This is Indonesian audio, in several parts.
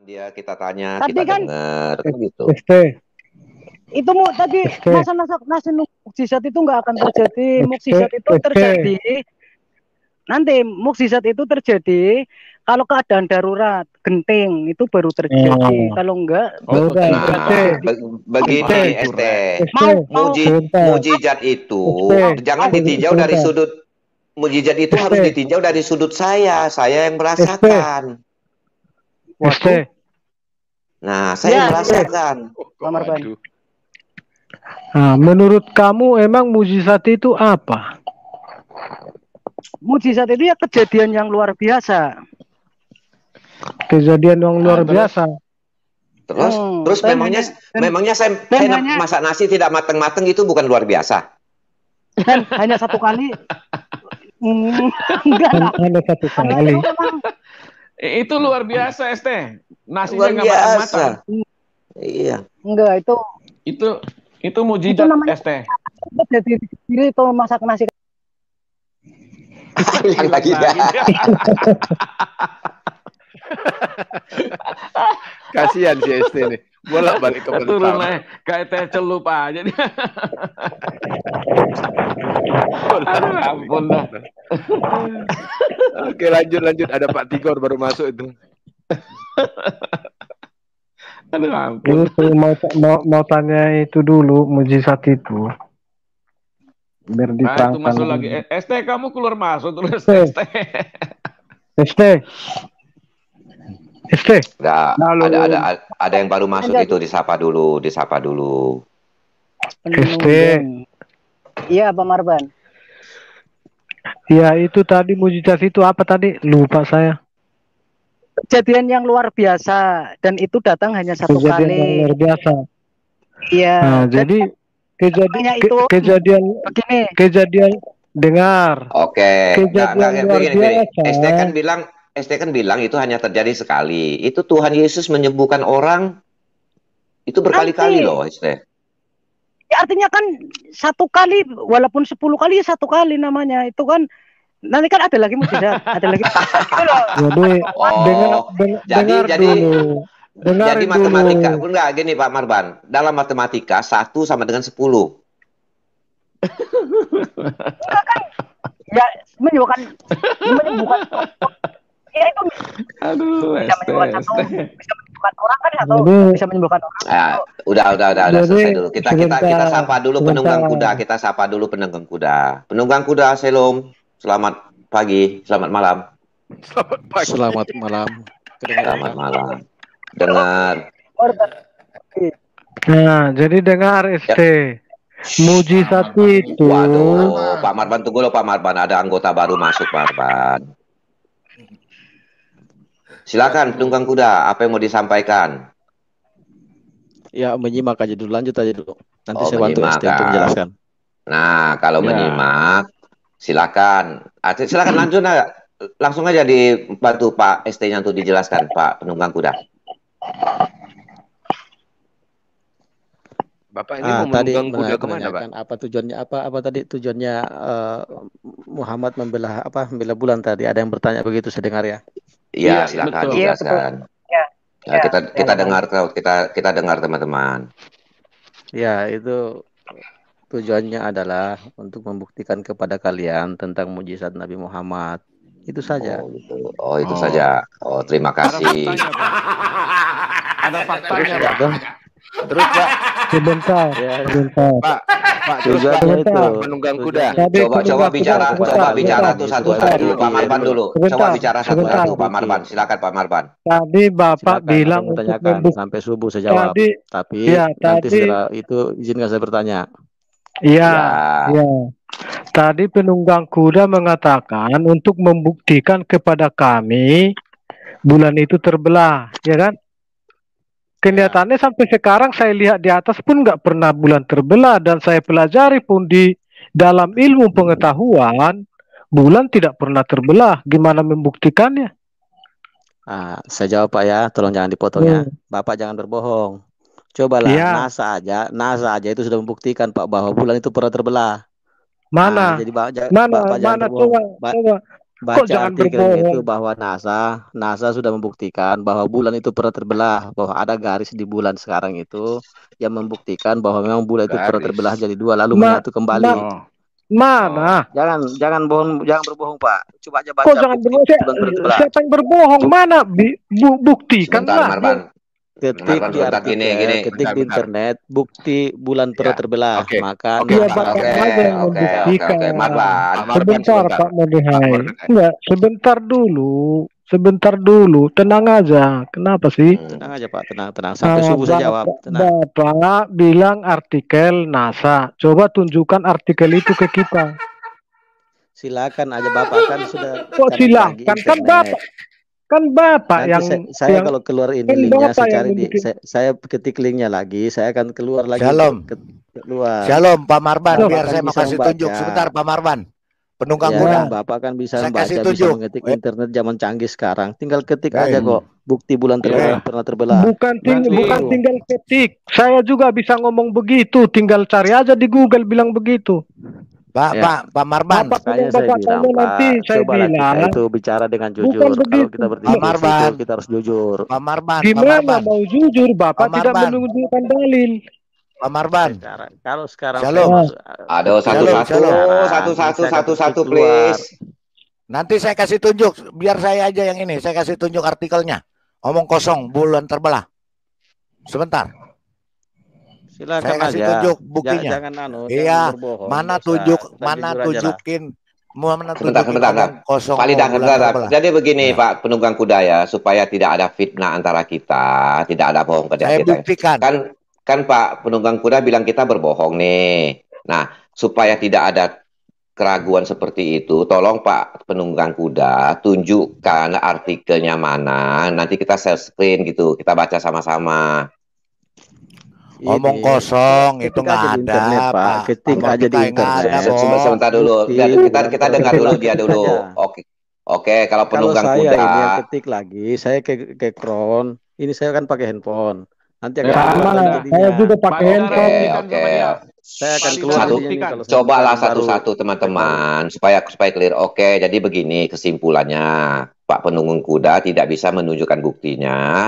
Dia kita tanya, tapi kita kan dengar kan gitu. Itu tadi masa nasi mukjizat itu nggak akan terjadi. Mukjizat itu terjadi nanti. Mukjizat itu terjadi kalau keadaan darurat, genting, itu baru terjadi. Kalau enggak, begini ST. Mujizat itu jangan ditinjau dari sudut. Mujizat itu harus ditinjau dari sudut saya yang merasakan. Waduh. Nah, saya merasakan. Nah, menurut kamu emang mujizat itu apa? Mujizat itu ya kejadian yang luar biasa. Kejadian yang luar biasa. Terus memangnya saya masak nasi tidak mateng-mateng itu bukan luar biasa? Dan hanya satu kali. Enggak. Hanya satu kali. Itu luar biasa, ST. Nasinya nggak matang-matang. Iya. Enggak, itu mujizat, ST. Jadi itu masak nasi. Yang lagi ya. Kasihan si ST nih. Bolak-balik ke pertama. Turun naik kayak teh celup aja. Aduh, ampun dah. Oke, lanjut. Ada Pak Tigor baru masuk itu. Aduh, ampun. Mau tanya itu dulu, mujizat itu. Biar diterangkan. Itu masuk lagi. ST, kamu keluar masuk terus ST. Ada yang baru masuk itu disapa dulu. Iya, Pak Marban. Ya, itu tadi mujizat itu apa tadi? Lupa saya. Kejadian yang luar biasa dan itu datang hanya satu kali. Kejadian yang luar biasa. Iya. Nah, jadi kejadian dengar. Oke. Kejadian luar biasa. ST kan bilang itu hanya terjadi sekali. Itu Tuhan Yesus menyembuhkan orang itu berkali-kali loh, ST. Ya, artinya kan satu kali, walaupun 10 kali, satu kali namanya. Itu kan nanti kan ada lagi mujizat, ada lagi. Jadi matematika, enggak gini Pak Marban. Dalam matematika 1 sama dengan 10. Kan ya menyembuhkan. Ya itu bisa menyembuhkan orang kan atau bisa menyembuhkan orang. Udah selesai dulu. Kita sapa dulu penunggang kuda. Penunggang kuda, Shalom. Selamat pagi, selamat malam. Selamat malam. Selamat malam. Dengar. Nah, jadi dengar ST. Mujizat itu. Waduh, Pak Marban tunggu loh Pak Marban. Ada anggota baru masuk Pak Marban. Silakan penunggang kuda, apa yang mau disampaikan? Ya, menyimak aja dulu, lanjut aja dulu. Nanti saya bantu ST untuk menjelaskan. Nah, kalau menyimak, silakan. Silakan langsung aja dibantu Pak ST-nya untuk dijelaskan, Pak penunggang kuda. Bapak ini mau menunggang kuda kemana, Pak? Apa tadi tujuannya Muhammad membela bulan tadi? Ada yang bertanya begitu, saya dengar ya. Iya, silakan jelaskan. Ya, kita dengar teman-teman. Ya, itu tujuannya adalah untuk membuktikan kepada kalian tentang mujizat Nabi Muhammad. Itu saja. Oh, itu saja. Oh, terima kasih. Ada faktanya, Pak. Terus Pak. Sebentar. Pak, terus Pak, itu penunggang kuda. Coba bicara tuh satu-satu. Pak Marban dulu. Coba bicara satu-satu Pak Marban. Silakan Pak Marban. Tadi Bapak bilang untuk membuka sampai subuh saya jawab. Tapi nanti setelah itu izinkan saya bertanya. Iya. Tadi penunggang kuda mengatakan untuk membuktikan kepada kami bulan itu terbelah, ya kan? Kenyataannya sampai sekarang saya lihat di atas pun nggak pernah bulan terbelah, dan saya pelajari pun di dalam ilmu pengetahuan bulan tidak pernah terbelah. Gimana membuktikannya? Saya jawab Pak ya, tolong jangan dipotong ya. Bapak jangan berbohong. Cobalah NASA aja itu sudah membuktikan Pak bahwa bulan itu pernah terbelah. Mana? Jadi mana coba. Baca artikel itu bahwa NASA sudah membuktikan bahwa bulan itu pernah terbelah, bahwa ada garis di bulan sekarang itu yang membuktikan bahwa memang bulan itu pernah terbelah jadi dua lalu menyatu kembali. Mana? Jangan berbohong Pak. Coba aja baca. Kok jangan berbohong? Siapa yang berbohong? Mana buktikanlah. Ketik di internet bukti bulan pernah terbelah, maka sebentar Pak Modehai. Enggak, sebentar dulu, tenang aja. Kenapa sih? Tenang aja Pak, tenang sampai subuh saya jawab. Bapak bilang artikel NASA, coba tunjukkan artikel itu ke kita. Silakan aja Bapak, kan sudah. Kok silakan? Kan Bapak nanti saya kalau keluar ini linknya saya ketik linknya lagi, saya akan keluar lagi. Shalom Pak Marban, biar saya mau kasih tunjuk sebentar Pak Marban. Penunggang kuda. Bapak kan bisa membaca, bisa mengetik internet zaman canggih sekarang. Tinggal ketik aja kok bukti bulan pernah terbelah. Bukan tinggal ketik. Saya juga bisa ngomong begitu, tinggal cari aja di Google bilang begitu. Pak Marban, saya bilang Pak, cobalah kita itu bicara dengan jujur. Kalau kita berdiskusi kita harus jujur. Pak Marban, gimana mau jujur? Bapak tidak menunjukkan dalil. Pak Marban, kalau sekarang aduh satu-satu please. Nanti saya kasih tunjuk, biar saya aja yang ini. Saya kasih tunjuk artikelnya. Omong kosong, bulan terbelah. Sebentar. Silakan saya kasih tunjuk buktinya. Iya, mana tunjukin kosong. Jadi begini Pak penunggang kuda ya, supaya tidak ada fitnah antara kita, tidak ada bohong pada kita. Buktikan. Kan Pak penunggang kuda bilang kita berbohong nih. Nah, supaya tidak ada keraguan seperti itu, tolong Pak penunggang kuda tunjukkan artikelnya mana. Nanti kita share screen gitu, kita baca sama-sama. Omong kosong itu nggak ada Pak. Ketik aja di internet. Sebentar dulu. Kita dengar dulu dia dulu. Oke, kalau penunggang kuda. Ini yang ketik lagi, saya ke Kron. Ini saya kan pakai handphone. Nanti akan saya juga pakai handphone. Oke. Saya akan keluar. Cobalah satu-satu teman-teman supaya clear. Oke, jadi begini kesimpulannya. Pak penunggang kuda tidak bisa menunjukkan buktinya.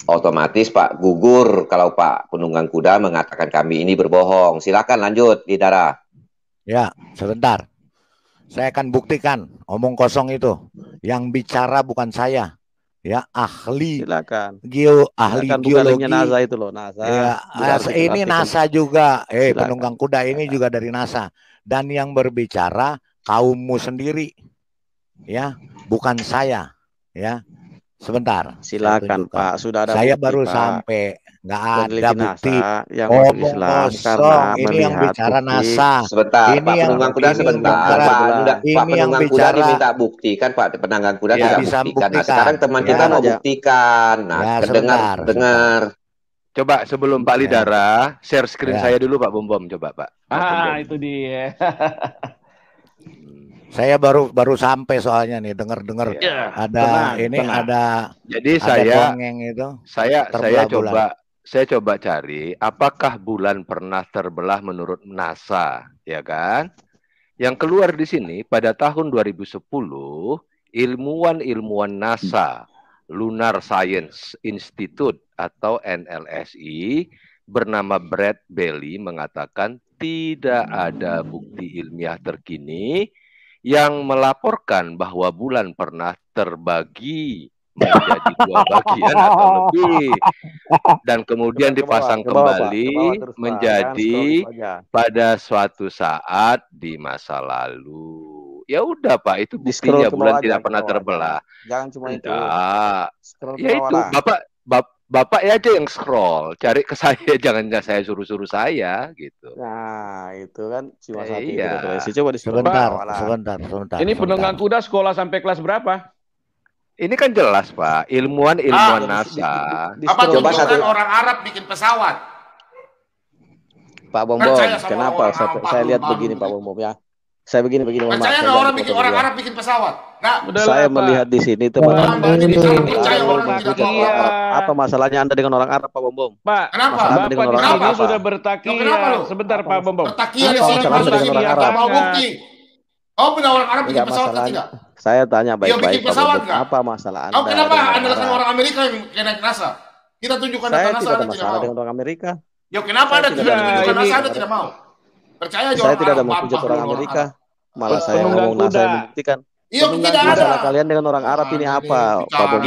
Otomatis Pak gugur kalau Pak penunggang kuda mengatakan kami ini berbohong. Silakan lanjut, Didara. Ya, sebentar. Saya akan buktikan omong kosong itu. Yang bicara bukan saya. Ya, ahli. Silakan. Ahli geologi. NASA itu loh, NASA. Ya, ini NASA juga. Penunggang kuda ini juga dari NASA. Dan yang berbicara kaummu sendiri. Ya, bukan saya. Ya. Sebentar. Silakan Pak, sudah ada saya bukti, baru Pak. sampai nggak ada bukti. Yang Islam karena ini yang bicara bukti. NASA. Sebentar, ini Pak penunggang kuda sebentar. Pak penunggang kuda diminta bukti kan Pak penunggang kuda tidak buktikan. Nah, sekarang teman kita mau buktikan. Nah, dengar. Coba sebelum Pak Lidara share screen saya dulu Pak Bom coba Pak. Itu dia. Saya baru sampai soalnya nih dengar ada jadi ada saya coba cari apakah bulan pernah terbelah menurut NASA, ya kan? Yang keluar di sini pada tahun 2010 ilmuwan NASA Lunar Science Institute atau NLSI bernama Brad Bailey mengatakan tidak ada bukti ilmiah terkini yang melaporkan bahwa bulan pernah terbagi menjadi 2 bagian atau lebih, dan kemudian dipasang kembali menjadi pada suatu saat di masa lalu. Ya udah Pak, itu buktinya bulan tidak pernah terbelah. Jangan cuma itu. Ya itu, Bapak ya aja yang scroll, cari ke saya, jangan saya suruh-suruh saya gitu. Nah, itu kan cuma satu itu Iya. referensi. Coba Sebentar. Ini penunggang kuda sekolah sampai kelas berapa? Ini kan jelas Pak, ilmuwan NASA. Apa tunjukkan orang Arab bikin pesawat? Pak Bom, kenapa saya lihat begini Pak Bom ya? Saya begini. Percaya nggak orang bikin orang Arab bikin pesawat? Nah, saya melihat di sini teman-teman. Percaya apa masalahnya Anda dengan orang Arab Pak Bom? Pak, kenapa? Bapak di sini sudah bertakia. Sebentar Pak Bom. Bertakia di sini mau bukti. Oh, benar orang Arab bikin pesawat tidak? Saya tanya baik-baik Pak Bom. Apa masalah Anda? Oh, kenapa Anda lakukan orang Amerika yang naik NASA? Kita tunjukkan data NASA, Anda tidak mau. Dengan orang Amerika. Ya kenapa Anda tidak tunjukkan NASA, Anda tidak mau? Percaya aja saya tidak ada menghujat orang Amerika. Malah saya ngomong NASA yang membuktikan. Iya, tidak ada. Masalah kalian dengan orang Arab ini apa? Pak Bom,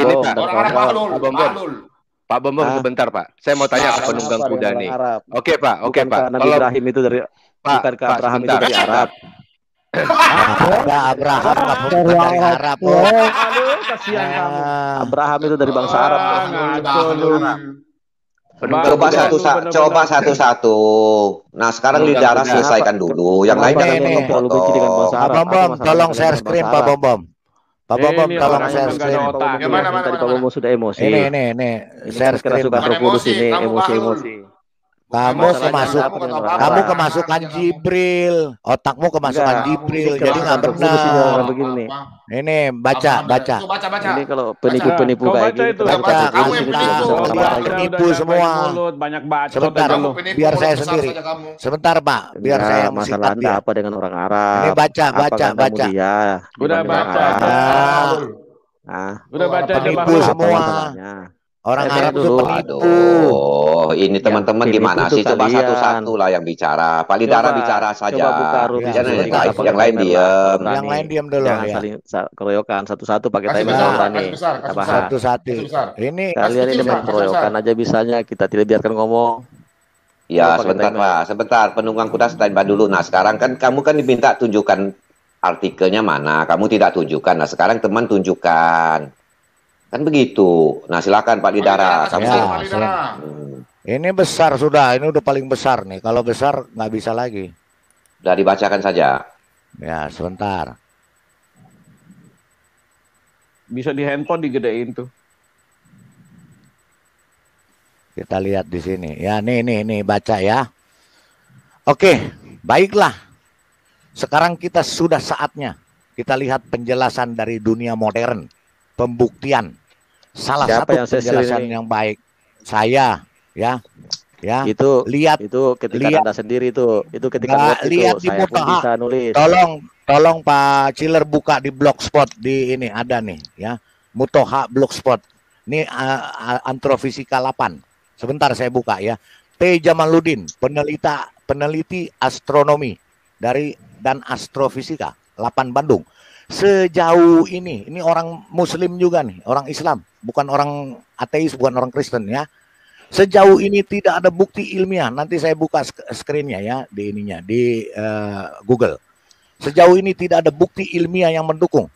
Pak Bom, sebentar Pak. Saya mau tanya ke penunggang kuda nih. Oke Pak. Nabi Ibrahim itu dari bukankah Abraham itu dari Arab? Abraham dari Arab. Aduh, kasihan kamu. Abraham itu dari bangsa Arab. Coba satu-satu. Nah, sekarang di darat selesaikan dulu. Yang lain jangan potong. Pak Bom, tolong share screen Pak Bom. Pak Bom, tolong share screen. Tadi Pak Bom sudah emosi. Ini share screen. Emosi. Kamu kemasukan Jibril, otakmu kemasukan Jibril, jadi nggak benar. Begini. Ini baca. Ini kalau penipu kayak gitu. Baca, penipu semua. Sebentar, biar saya sendiri. Sebentar Pak, biar saya masalah Anda apa dengan orang Arab? Ini baca. Udah baca. Udah baca penipu semua. Orang Arab itu penipu. Ini teman-teman gimana sih? Coba satu-satu lah yang bicara. Pak Lidara bicara saja. Yang lain diam. Yang lain diam dulu. Jangan saling keroyokan. Satu-satu pakai timer nih. Satu-satu. Ini kalian ini main keroyokan aja bisanya. Kita tidak biarkan ngomong. Ya, sebentar Pak. Sebentar. Penunggang kuda standby dulu. Nah, sekarang kan kamu kan diminta tunjukkan artikelnya mana. Kamu tidak tunjukkan. Nah, sekarang teman tunjukkan. Kan begitu. Nah, silakan Pak Lidara. Ini besar sudah. Ini udah paling besar nih. Kalau besar nggak bisa lagi. Udah dibacakan saja. Ya, sebentar. Bisa di handphone digedein tuh. Kita lihat di sini. Ya, nih baca ya. Oke, baiklah. Sekarang kita sudah saatnya kita lihat penjelasan dari dunia modern, pembuktian. Salah satu penjelasan yang baik saya ya itu lihat itu ketika Anda sendiri itu ketika lihat di Mutoha. Tolong Pak Chiller buka di Blogspot di ini ada nih ya, Mutoha Blogspot ini Astrofisika 8. Sebentar saya buka ya. T. Jamaluddin, peneliti astronomi dan astrofisika 8 Bandung. Sejauh ini orang Muslim juga nih, orang Islam, bukan orang ateis, bukan orang Kristen ya. Sejauh ini tidak ada bukti ilmiah. Nanti saya buka screen-nya ya di Google. Sejauh ini tidak ada bukti ilmiah yang mendukung.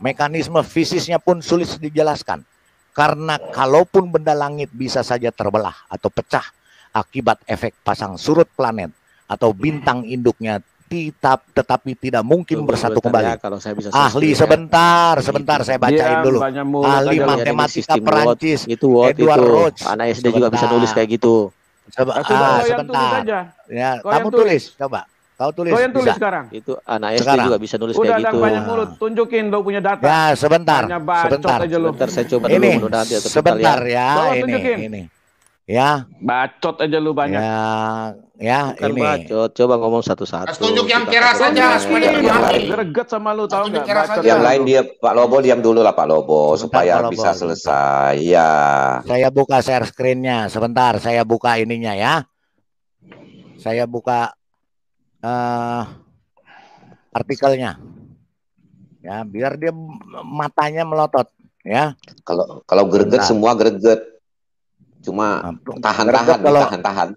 Mekanisme fisiknya pun sulit dijelaskan. Karena kalaupun benda langit bisa saja terbelah atau pecah akibat efek pasang surut planet atau bintang induknya, tetapi tidak mungkin bersatu kembali. Kalau saya bisa ahli sebentar saya bacain dulu. Ahli matematika Perancis Edward Roach. Anak SD juga bisa nulis kayak gitu. Sebentar. Ya, kamu tulis coba. Kau tulis. Kau yang tulis sekarang. Itu anak SD juga bisa nulis kayak gitu. Udah banyak mulut, tunjukin lo punya data. Ya, sebentar. Sebentar saya coba ini, dulu nanti sebentar ya, ini. Ya, bacot aja lu banyak. Ya, bukan ini. Bacot, coba ngomong satu-satu. Tunjuk yang keras saja. Greget sama lu, tahu nggak? Yang lain dia, Pak Lobo diam dulu lah Pak Lobo supaya bisa selesai. Ya. Saya buka share screen-nya. Sebentar, saya buka ininya ya. Saya buka artikelnya. Ya, biar dia matanya melotot. Ya. Kalau greget semua greget. Cuma tahan-tahan.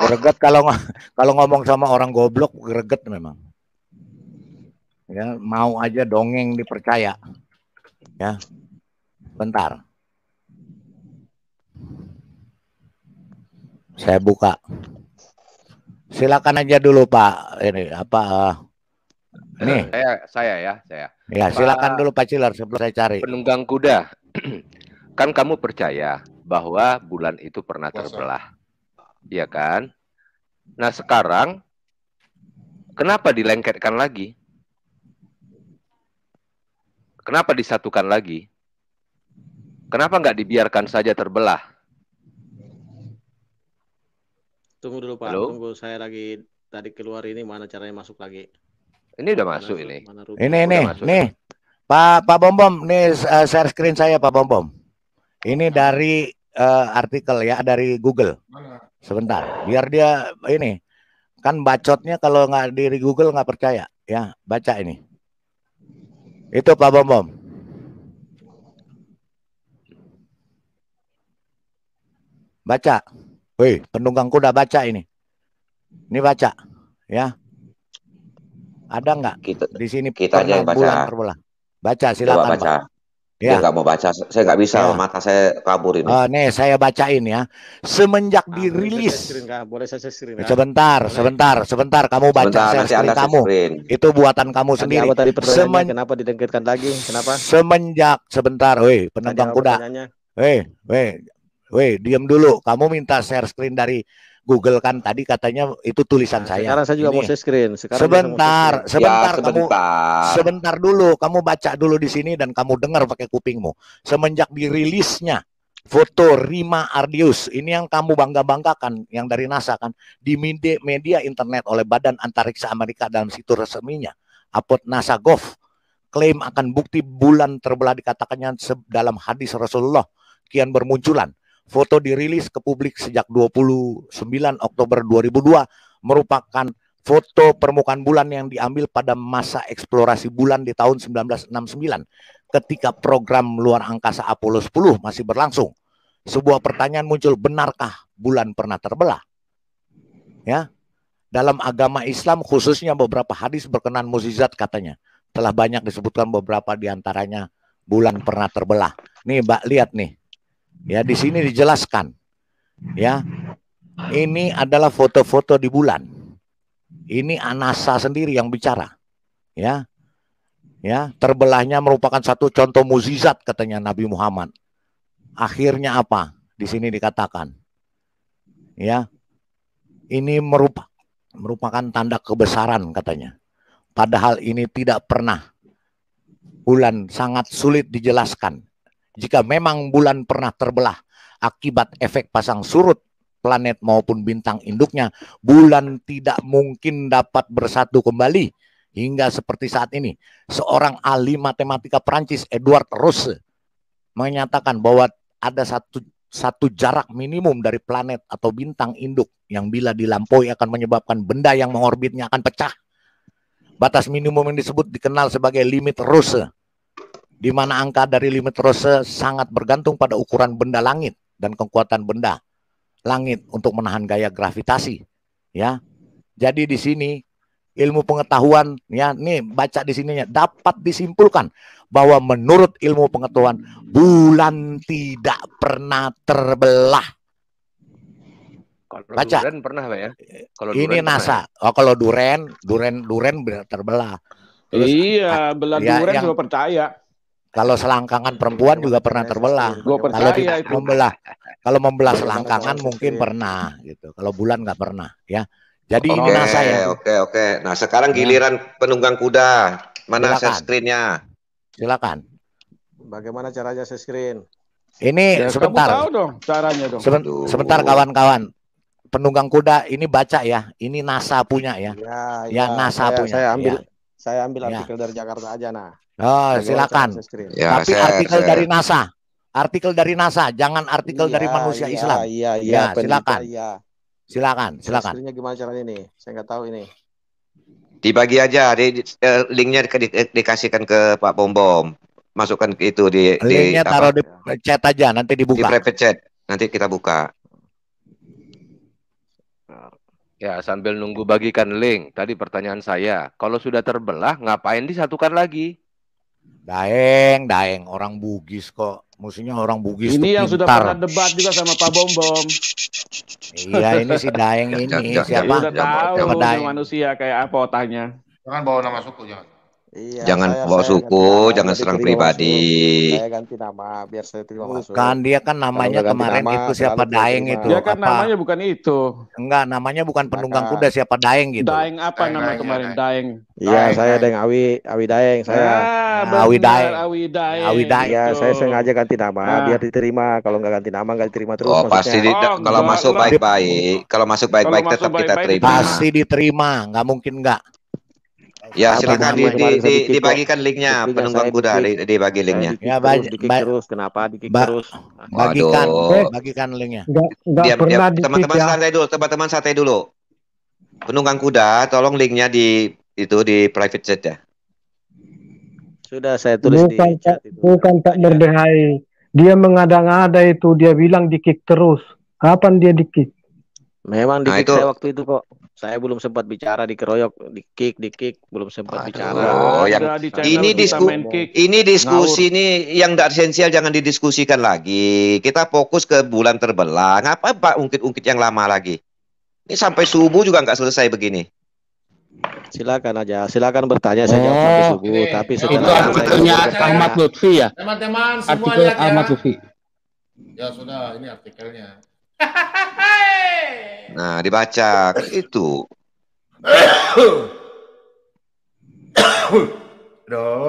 Greget kalau ngomong sama orang goblok greget memang. Ya, mau aja dongeng dipercaya. Ya. Bentar. Saya buka. Silakan aja dulu Pak. Ini apa? Nih. Saya. Ya, silakan dulu Pak Cilar sebelum saya cari. Penunggang kuda. Kan kamu percaya bahwa bulan itu pernah terbelah. Iya kan? Nah, sekarang kenapa dilengketkan lagi? Kenapa disatukan lagi? Kenapa nggak dibiarkan saja terbelah? Tunggu dulu Pak, tunggu saya lagi tadi keluar ini mana caranya masuk lagi. Ini udah masuk ini. Nih. Pak Bom, nih share screen saya Pak Bom. Ini dari artikel ya dari Google. Sebentar, biar dia ini kan bacotnya kalau nggak dari Google nggak percaya ya, baca ini. Itu Pak Bom. Baca. Wih, penunggang kuda baca ini. Ini baca, ya. Ada nggak di sini kita aja yang baca. Bulan terbelah? Baca, silakan baca. Pak. Ya. Dia nggak mau baca, saya nggak bisa, ya. Mata saya kabur ini. Nih saya bacain ya. Semenjak dirilis. Boleh saya screen, Sebentar. Kamu baca share screen kamu. Itu buatan kamu sendiri. Tadi kenapa didengketkan lagi? Kenapa? Sebentar, woi, penunggang kuda. Weh, diam dulu. Kamu minta share screen dari Google kan tadi katanya itu tulisan saya. Sekarang saya juga mau share screen. Sebentar dulu. Kamu baca dulu di sini dan kamu dengar pakai kupingmu. Semenjak dirilisnya foto Rima Ardius, ini yang kamu bangga-banggakan, yang dari NASA kan, di media internet oleh Badan Antariksa Amerika dalam situs resminya, upload NASA.gov, klaim akan bukti bulan terbelah dikatakannya dalam hadis Rasulullah kian bermunculan. Foto dirilis ke publik sejak 29 Oktober 2002 merupakan foto permukaan bulan yang diambil pada masa eksplorasi bulan di tahun 1969 ketika program luar angkasa Apollo 10 masih berlangsung. Sebuah pertanyaan muncul, benarkah bulan pernah terbelah? Ya. Dalam agama Islam khususnya beberapa hadis berkenaan mukjizat katanya telah banyak disebutkan beberapa diantaranya bulan pernah terbelah. Nih, Mbak, lihat nih. Ya, di sini dijelaskan. Ya. Ini adalah foto-foto di bulan. Ini NASA sendiri yang bicara. Ya. Ya, terbelahnya merupakan satu contoh mukjizat katanya Nabi Muhammad. Akhirnya apa? Di sini dikatakan. Ya. Ini merupakan tanda kebesaran katanya. Padahal ini tidak pernah. Bulan sangat sulit dijelaskan. Jika memang bulan pernah terbelah akibat efek pasang surut planet maupun bintang induknya, bulan tidak mungkin dapat bersatu kembali hingga seperti saat ini. Seorang ahli matematika Prancis, Edward Rose, menyatakan bahwa ada satu jarak minimum dari planet atau bintang induk yang bila dilampaui akan menyebabkan benda yang mengorbitnya akan pecah. Batas minimum yang disebut dikenal sebagai limit Rose, di mana angka dari limit Rose sangat bergantung pada ukuran benda langit dan kekuatan benda langit untuk menahan gaya gravitasi. Ya, jadi di sini ilmu pengetahuan, ya, nih baca di sininya, dapat disimpulkan bahwa menurut ilmu pengetahuan bulan tidak pernah terbelah. Kalau baca. Duren pernah Pak ya? Kalau ini Duren NASA. Pernah. Oh, kalau Duren terbelah. Terus, iya, belah ya, Duren juga percaya. Kalau selangkangan perempuan juga pernah terbelah. Kalau membelah selangkangan mungkin pernah gitu. Kalau bulan nggak pernah, ya. Jadi ini NASA ya. Oke. Nah, sekarang giliran penunggang kuda. Mana share screen-nya? Silakan. Bagaimana caranya share screen? Ini ya, sebentar. Kamu tahu dong caranya dong. Sebentar kawan-kawan. Penunggang kuda ini baca ya. Ini NASA punya ya. Ya NASA punya. Saya ambil artikel dari Jakarta aja nah. Oh, silakan. Ya, tapi artikel dari NASA. Artikel dari NASA, jangan artikel dari manusia Islam. Iya, silakan. Silakan. Screen-nya gimana caranya ini? Saya nggak tahu ini. Dibagi aja, linknya dikasihkan ke Pak Bom. masukkan ke itu di linknya taruh di chat aja, nanti dibuka. Di private chat, nanti kita buka. Ya, sambil nunggu bagikan link. Tadi pertanyaan saya, kalau sudah terbelah, ngapain disatukan lagi? Daeng, orang Bugis kok. Musuhnya orang Bugis. Ini yang sudah pernah debat juga sama Pak Bom Bom. Iya, ini si Daeng ini siapa? Udah tahu manusia kayak apa otaknya. Jangan bawa nama suku, jangan. Iya, jangan bawa suku, jangan serang pribadi. Saya ganti nama biar saya terima masuk. Bukan, dia kan namanya kemarin nama, itu siapa Daeng itu. Dia kan namanya bukan itu. Enggak, namanya bukan penunggang kuda, siapa Daeng gitu. Daeng apa nama kemarin? Daeng. Iya, saya Daeng Awi Daeng saya. Awi Daeng. Awi Daeng. Iya, saya sengaja ganti nama biar diterima. Kalau nggak ganti nama nggak diterima terus. Oh, pasti kalau masuk baik-baik, tetap kita terima. Pasti diterima, nggak mungkin nggak. Ya, silakan dibagikan linknya, penunggang kuda, dibagi linknya. Ya, terus kenapa dikik terus? Bagikan linknya. Teman-teman santai dulu. Penunggang kuda, tolong linknya di private chat ya. Sudah saya tulis di chat itu. Bukan tak berdehai. Dia mengada-ngada itu, dia bilang dikik terus. Kapan dia dikik? Memang dikik saya waktu itu kok. Saya belum sempat bicara, dikeroyok, dikik, belum sempat bicara. Oh, ini diskusi ini yang tidak esensial jangan didiskusikan lagi. Kita fokus ke bulan terbelah. Ngapa Pak ungkit-ungkit yang lama lagi? Ini sampai subuh juga nggak selesai begini. Silakan aja, silakan bertanya saya jawab sampai subuh. Tapi itu artikelnya Ahmad Lutfi ya. Teman-teman semua artikel lihat ya. Ahmad Lutfi. Ya sudah, ini artikelnya. Nah, dibaca itu.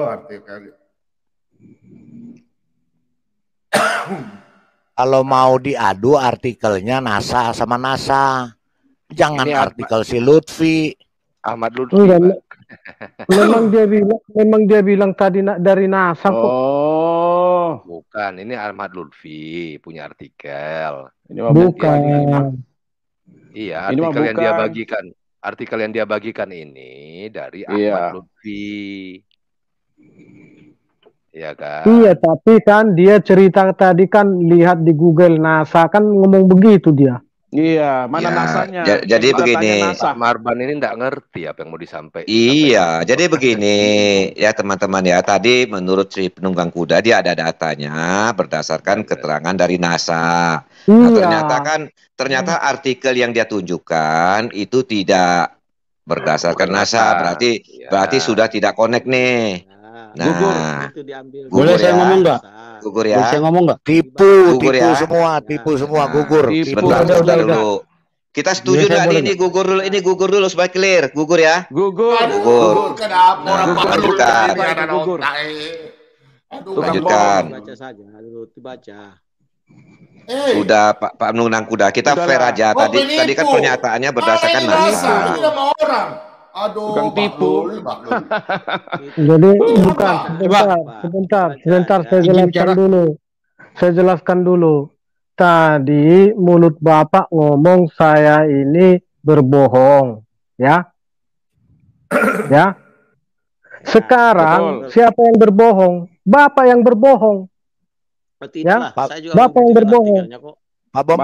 Artikel. Kalau mau diadu artikelnya NASA sama NASA. Jangan ini artikel si Lutfi. Ahmad Lutfi. Memang dia bilang tadi dari NASA kok. Oh, bukan. Ini Ahmad Lutfi punya artikel. Ini bukan. Iya, artikel yang dia bagikan. Artikel yang dia bagikan ini dari Ahmad Lutfi. Iya kan? Iya, tapi kan dia cerita tadi kan lihat di Google NASA kan ngomong begitu dia. Iya, mana NASA-nya? Jadi begini, Pak Marban ini enggak ngerti apa yang mau disampaikan. Iya, jadi begini ya teman-teman ya. Tadi menurut si penunggang kuda dia ada datanya berdasarkan keterangan dari NASA. Nah, ternyata artikel yang dia tunjukkan itu tidak berdasarkan NASA, berarti sudah tidak connect nih. Nah, boleh saya ngomong nggak? Gugur ya. Boleh saya ngomong nggak? Tipu semua, gugur. Sebentar dulu. Kita setuju nggak ini gugur dulu supaya clear. Gugur ya. Gugur. Lanjutkan. Baca saja, dibaca. Udah Pak penunggang kuda, kita fair aja. Tadi kan pernyataannya berdasarkan NASA. Bukan tipu. Jadi bukan. Sebentar. Saya jelaskan dulu. Tadi mulut Bapak ngomong saya ini berbohong, ya. Ya. Sekarang siapa yang berbohong? Bapak yang berbohong. Ya, Bapak yang berbohong. Pak Bom,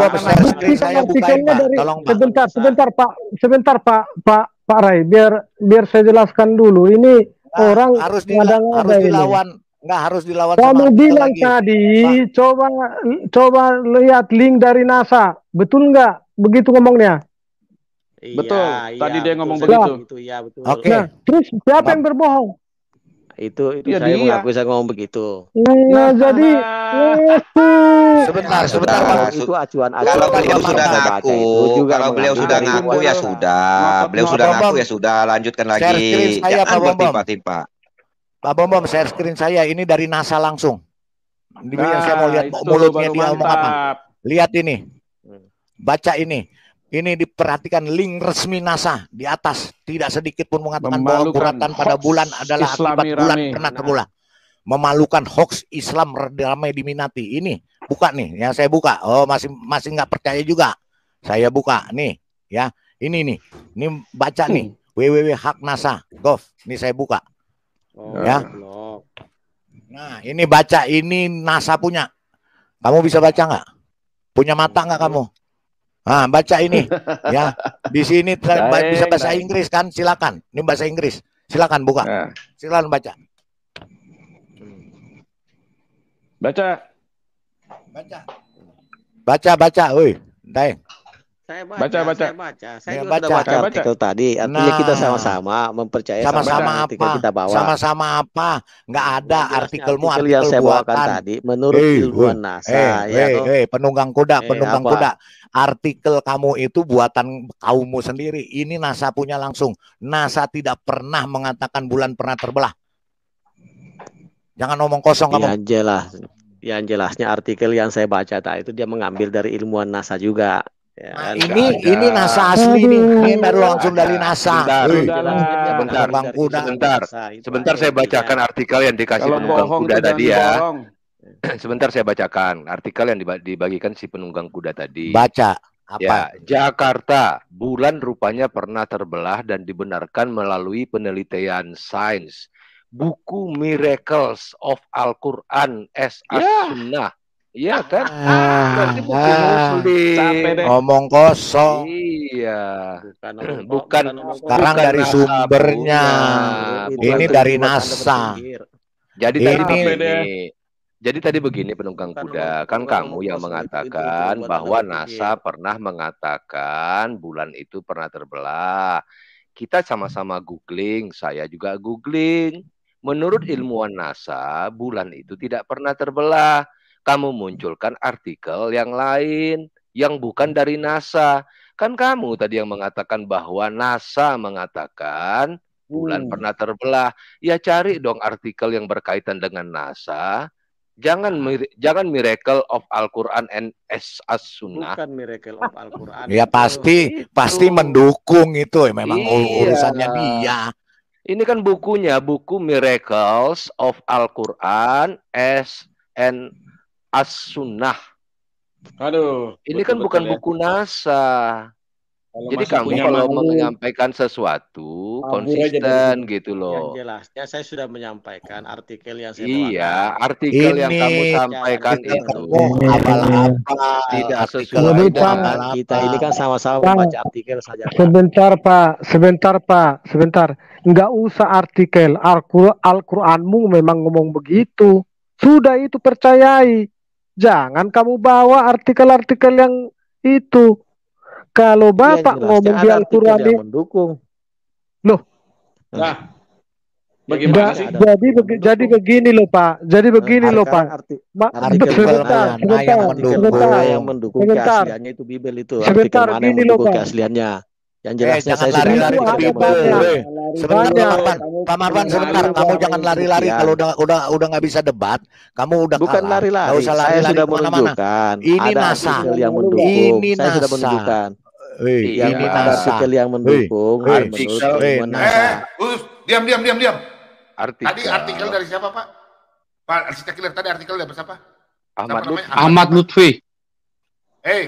saya bukain Pak. Tolong Pak. Sebentar Pak Rai, biar saya jelaskan dulu. Ini orang harus dilawan. Nggak harus dilawan. Kamu bilang tadi, coba lihat link dari NASA. Betul nggak? Begitu ngomongnya. Betul. Tadi dia ngomong begitu. Iya, betul. Oke. Nah, terus siapa yang berbohong? Itu ya saya mengakui saya ngomong begitu. Nah, jadi sebentar itu acuan. Kalau beliau sudah ngaku ya sudah. Beliau sudah ngaku ya sudah, lanjutkan lagi. Jangan bertimpa-timpa. Pak Bom, share screen saya ini dari NASA langsung. Saya mau lihat mulutnya dia ngomong apa. Lihat ini. Baca ini. Ini diperhatikan link resmi NASA di atas. Tidak sedikit pun mengatakan bahwa guratan pada bulan adalah akibat bulan kena terbelah. Memalukan hoax Islam ramai diminati. Ini buka nih, yang saya buka. Oh, masih nggak percaya juga. Saya buka nih, ya. Ini baca nih. www.haknasa.gov. Ini saya buka. Ya. Nah, ini baca, ini NASA punya. Kamu bisa baca nggak? Punya mata nggak kamu? Nah, baca ini. Ya, di sini bisa bahasa Inggris kan? Silakan. Ini bahasa Inggris. Silakan buka. Silakan baca. Baca. Baca. Woi, Daeng. Saya baca. Saya juga sudah baca artikel tadi. Artinya kita sama-sama mempercayai sama-sama artikel kita bawa. Sama-sama apa? Nggak ada artikelmu, artikel yang saya bawakan buatan tadi menurut ilmuwan NASA. Penunggang kuda. Artikel kamu itu buatan kaummu sendiri. Ini NASA punya langsung. NASA tidak pernah mengatakan bulan pernah terbelah. Jangan ngomong kosong kamu. Yang jelasnya artikel yang saya baca tadi itu dia mengambil dari ilmuwan NASA juga. Ya, nah, ini NASA asli nih. Ini baru langsung dari NASA. Sebentar saya bacakan artikel yang dikasih penunggang kuda tadi ya. Sebentar saya bacakan artikel yang dibagikan si penunggang kuda tadi. Baca. Apa? Ya, Jakarta, bulan rupanya pernah terbelah dan dibenarkan melalui penelitian sains. Buku Miracles of Al-Quran As-Sunnah. Iya kan? Berarti buku Muslim. Ngomong kosong. Iya. Bukan sekarang dari sumbernya. Ini dari NASA. Jadi tadi begini penunggang kuda, kan kamu yang mengatakan bahwa NASA pernah mengatakan bulan itu pernah terbelah. Kita sama-sama googling, saya juga googling. Menurut ilmuwan NASA, bulan itu tidak pernah terbelah. Kamu munculkan artikel yang lain yang bukan dari NASA. Kan kamu tadi yang mengatakan bahwa NASA mengatakan bulan pernah terbelah. Ya cari dong artikel yang berkaitan dengan NASA. Jangan Miracle of Al-Quran and As-Sunnah. Bukan Miracle of Al-Quran. Ya pasti mendukung itu. Memang urusannya dia. Ini kan bukunya, buku Miracles of Al-Quran and As-Sunnah. Aduh. Ini kan bukan buku NASA. Jadi kamu kalau menyampaikan sesuatu konsisten gitu loh. Yang jelasnya saya sudah menyampaikan artikel yang saya artikel yang kamu sampaikan itu tidak sesuai dengan kita. Ini kan sama-sama membaca artikel saja. Sebentar Pak. Enggak usah artikel. Al-Qur'anmu memang ngomong begitu. Sudah itu percayai. Jangan kamu bawa artikel-artikel yang itu. Kalau Bapak ngomong di Al-Quran ini mendukung. Loh. Nah. Bagaimana sih? Jadi begini loh Pak. Sebentar. Yang mendukung keasliannya itu Bibel itu. Sebentar gini loh Pak. Keasliannya. Yang jelasnya saya lari-lari ke Bibel. Pak Marwan sebentar, kamu jangan lari-lari kalau udah nggak bisa debat, kamu udah bukan lari-lari. Nggak usah lari-lari saya sudah menunjukkan. Ini ada NASA yang mendukung. Ini saya sudah menunjukkan. Ini artikel yang mendukung. Diam. Tadi artikel dari siapa Pak? Pak Arsitektur tadi artikel dari siapa? Ahmad Lutfi.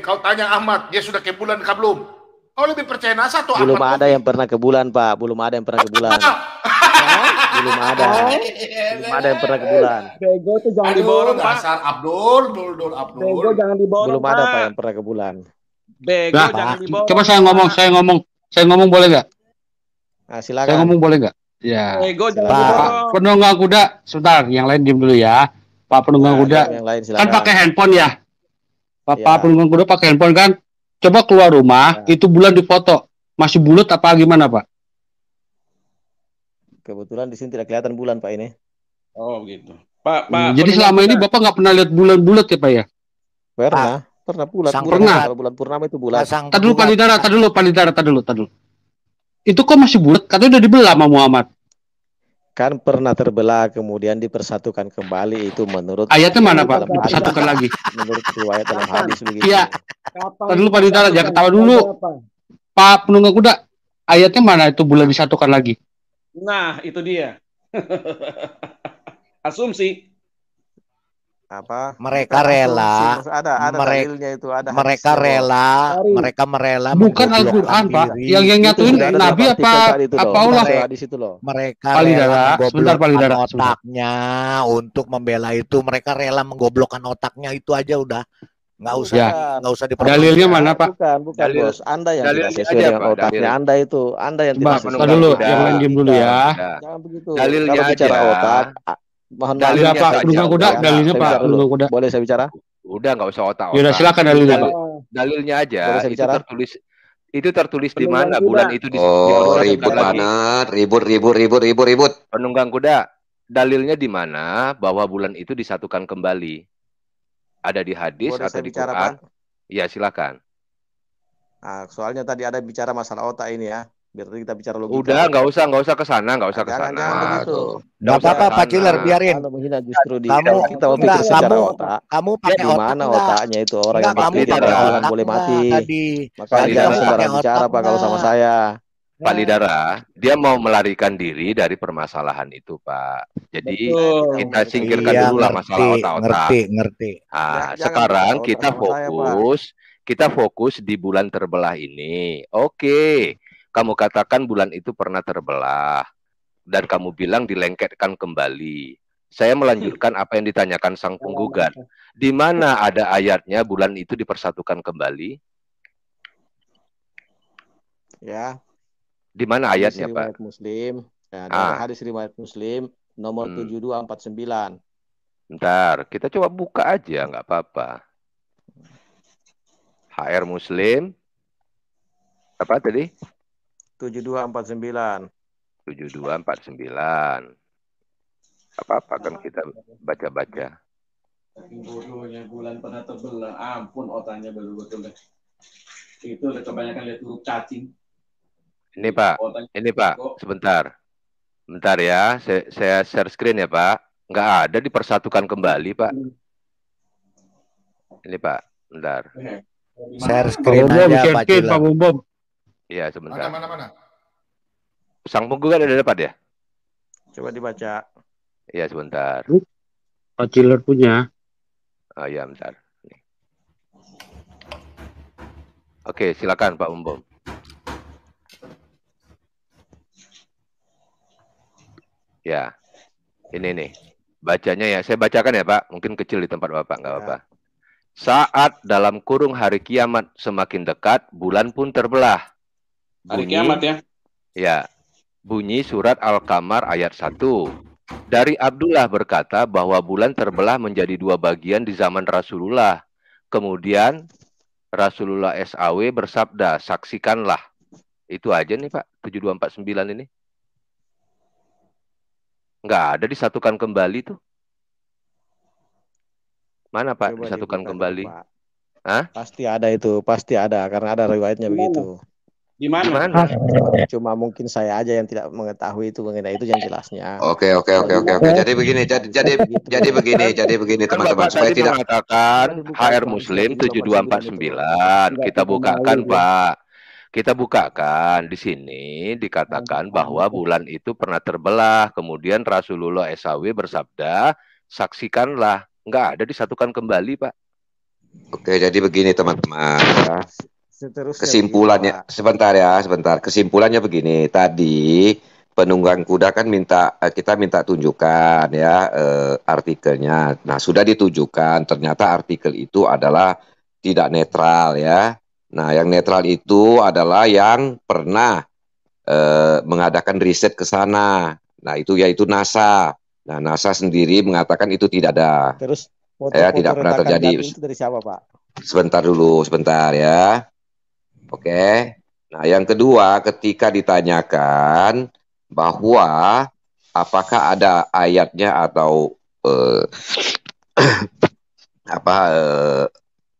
Kau tanya Ahmad, dia sudah ke bulan kah belum? Kau lebih percaya NASA atau belum Ahmad? Ada yang pernah ke bulan Pak, belum ada yang pernah ke bulan. Belum ada yang pernah ke bulan. Bego itu jangan diborong Pak. Abdul. Bego jangan diborong. Belum ada Pak yang pernah ke bulan. Bego jangan diborong. Coba saya ngomong boleh nggak? Nah, silakan. Saya ngomong boleh nggak? Ya. Bego jangan diborong. Pak penunggang kuda, sebentar, yang lain diem dulu ya. Pak penunggang kuda, kan pakai handphone ya. Pak penunggang kuda pakai handphone kan. Coba keluar rumah, itu bulan difoto. Masih bulat apa gimana, Pak? Kebetulan di sini tidak kelihatan bulan, Pak, ini. Oh, begitu. Pak. Jadi selama ini Bapak nggak pernah lihat bulan bulat ya, Pak ya? Pernah bulat. Pernah. Bulan purnama itu bulat. Tadi dulu, Pak Lidara. Itu kok masih bulat? Katanya udah dibelah sama Muhammad. Kan pernah terbelah, kemudian dipersatukan kembali, itu menurut ayatnya mana Pak? Dipersatukan lagi. Menurut riwayat dalam hadis begitu. Iya. Tadi dulu Pak Lidara, jangan ketawa dulu. Pak penunggang kuda, ayatnya mana itu bulan disatukan lagi? Nah, itu dia. Asumsi. mereka rela, mereka rela bukan Al-Quran Pak, yang nyatuin Nabi apa Allah di situ loh. Mereka rela menggoblokkan otaknya untuk membela itu, mereka rela menggoblokkan otaknya itu aja udah. Nggak usah diperlukan. Dalilnya mana Pak? Bukan bos, Anda yang tidak sesuai dengan otaknya Anda itu, Anda yang tidak sesuai. Dulu, yang lain diem dulu ya. Jangan begitu. Dalilnya kalau bicara otak, mohon maaf. Dalilnya Pak, penunggang kuda, dalilnya Pak, penunggang kuda. Boleh saya bicara? Udah nggak usah otak-otak. Udah silakan dalilnya Pak. Dalilnya aja. Itu tertulis di mana bulan itu ribut banget, ribut. Penunggang kuda, dalilnya di mana bahwa bulan itu disatukan kembali? Ada di hadis atau di Quran? Ya silakan. Nah, soalnya tadi ada bicara masalah otak ini ya. Biar kita bicara logika. Udah, nggak usah ke sana, nggak usah ke sana. Nggak apa-apa, Pak Killer, biarin. Kita pikir secara otak. Kamu pakai otak mana otaknya itu orang yang kamu pakai otak boleh mati. Makanya jangan sembarang bicara Pak kalau sama saya. Pak Lidara, dia mau melarikan diri dari permasalahan itu, Pak. Jadi kita singkirkan dulu lah masalah otak-otak. Ngerti. Nah, sekarang kita fokus di bulan terbelah ini. Oke, kamu katakan bulan itu pernah terbelah dan kamu bilang dilengketkan kembali. Saya melanjutkan apa yang ditanyakan sang penggugat. Di mana ada ayatnya bulan itu dipersatukan kembali? Ya. Di mana ayatnya, Pak? Muslim. Nah, hadis riwayat Muslim nomor 7249. Bentar, kita coba buka aja, nggak apa-apa. HR Muslim. Apa tadi? 7249. 7249. Apa-apa kan kita baca-baca. Bodohnya bulan pernah terbelah. Ampun otaknya betul-betul deh. Itu udah kebanyakan lihat huruf cacing. Ini Pak, sebentar ya, saya share screen ya Pak. Nggak ada dipersatukan kembali Pak. Ini Pak, bentar. Share screen aja Pak Cila. Iya sebentar. Mana? Sang penggugat ada dapat ya? Coba dibaca. Iya sebentar. Pak Cila punya. Oh iya bentar. Oke, silakan Pak Umbom. Ya, ini nih. Bacanya ya, saya bacakan ya Pak. Mungkin kecil di tempat Bapak, nggak apa-apa. Saat dalam kurung hari kiamat semakin dekat, bulan pun terbelah. Hari kiamat ya? Ya, bunyi surat Al-Qamar ayat 1. Dari Abdullah berkata bahwa bulan terbelah menjadi 2 bagian di zaman Rasulullah. Kemudian Rasulullah SAW bersabda, saksikanlah. Itu aja nih Pak, 7249 ini. Nggak ada disatukan kembali tuh. Mana Pak coba disatukan kembali? Pak. Hah? Pasti ada itu, pasti ada karena ada riwayatnya begitu. Di mana? Cuma mungkin saya aja yang tidak mengetahui itu mengenai itu yang jelasnya. Oke. Jadi begini teman-teman supaya tidak mengatakan HR Muslim 7249. Kita bukakan Pak. Kita bukakan di sini dikatakan bahwa bulan itu pernah terbelah. Kemudian Rasulullah SAW bersabda, saksikanlah. Nggak ada disatukan kembali, Pak. Oke, jadi begini teman-teman. Kesimpulannya, sebentar. Kesimpulannya begini. Tadi penunggang kuda kan kita minta tunjukkan ya artikelnya. Nah, sudah ditujukan. Ternyata artikel itu adalah tidak netral ya. Nah, yang netral itu adalah yang pernah mengadakan riset ke sana. Nah, itu yaitu NASA. Nah, NASA sendiri mengatakan itu tidak ada. Terus tidak pernah terjadi. Itu dari siapa, Pak? Sebentar ya. Oke. Nah, yang kedua, ketika ditanyakan bahwa apakah ada ayatnya atau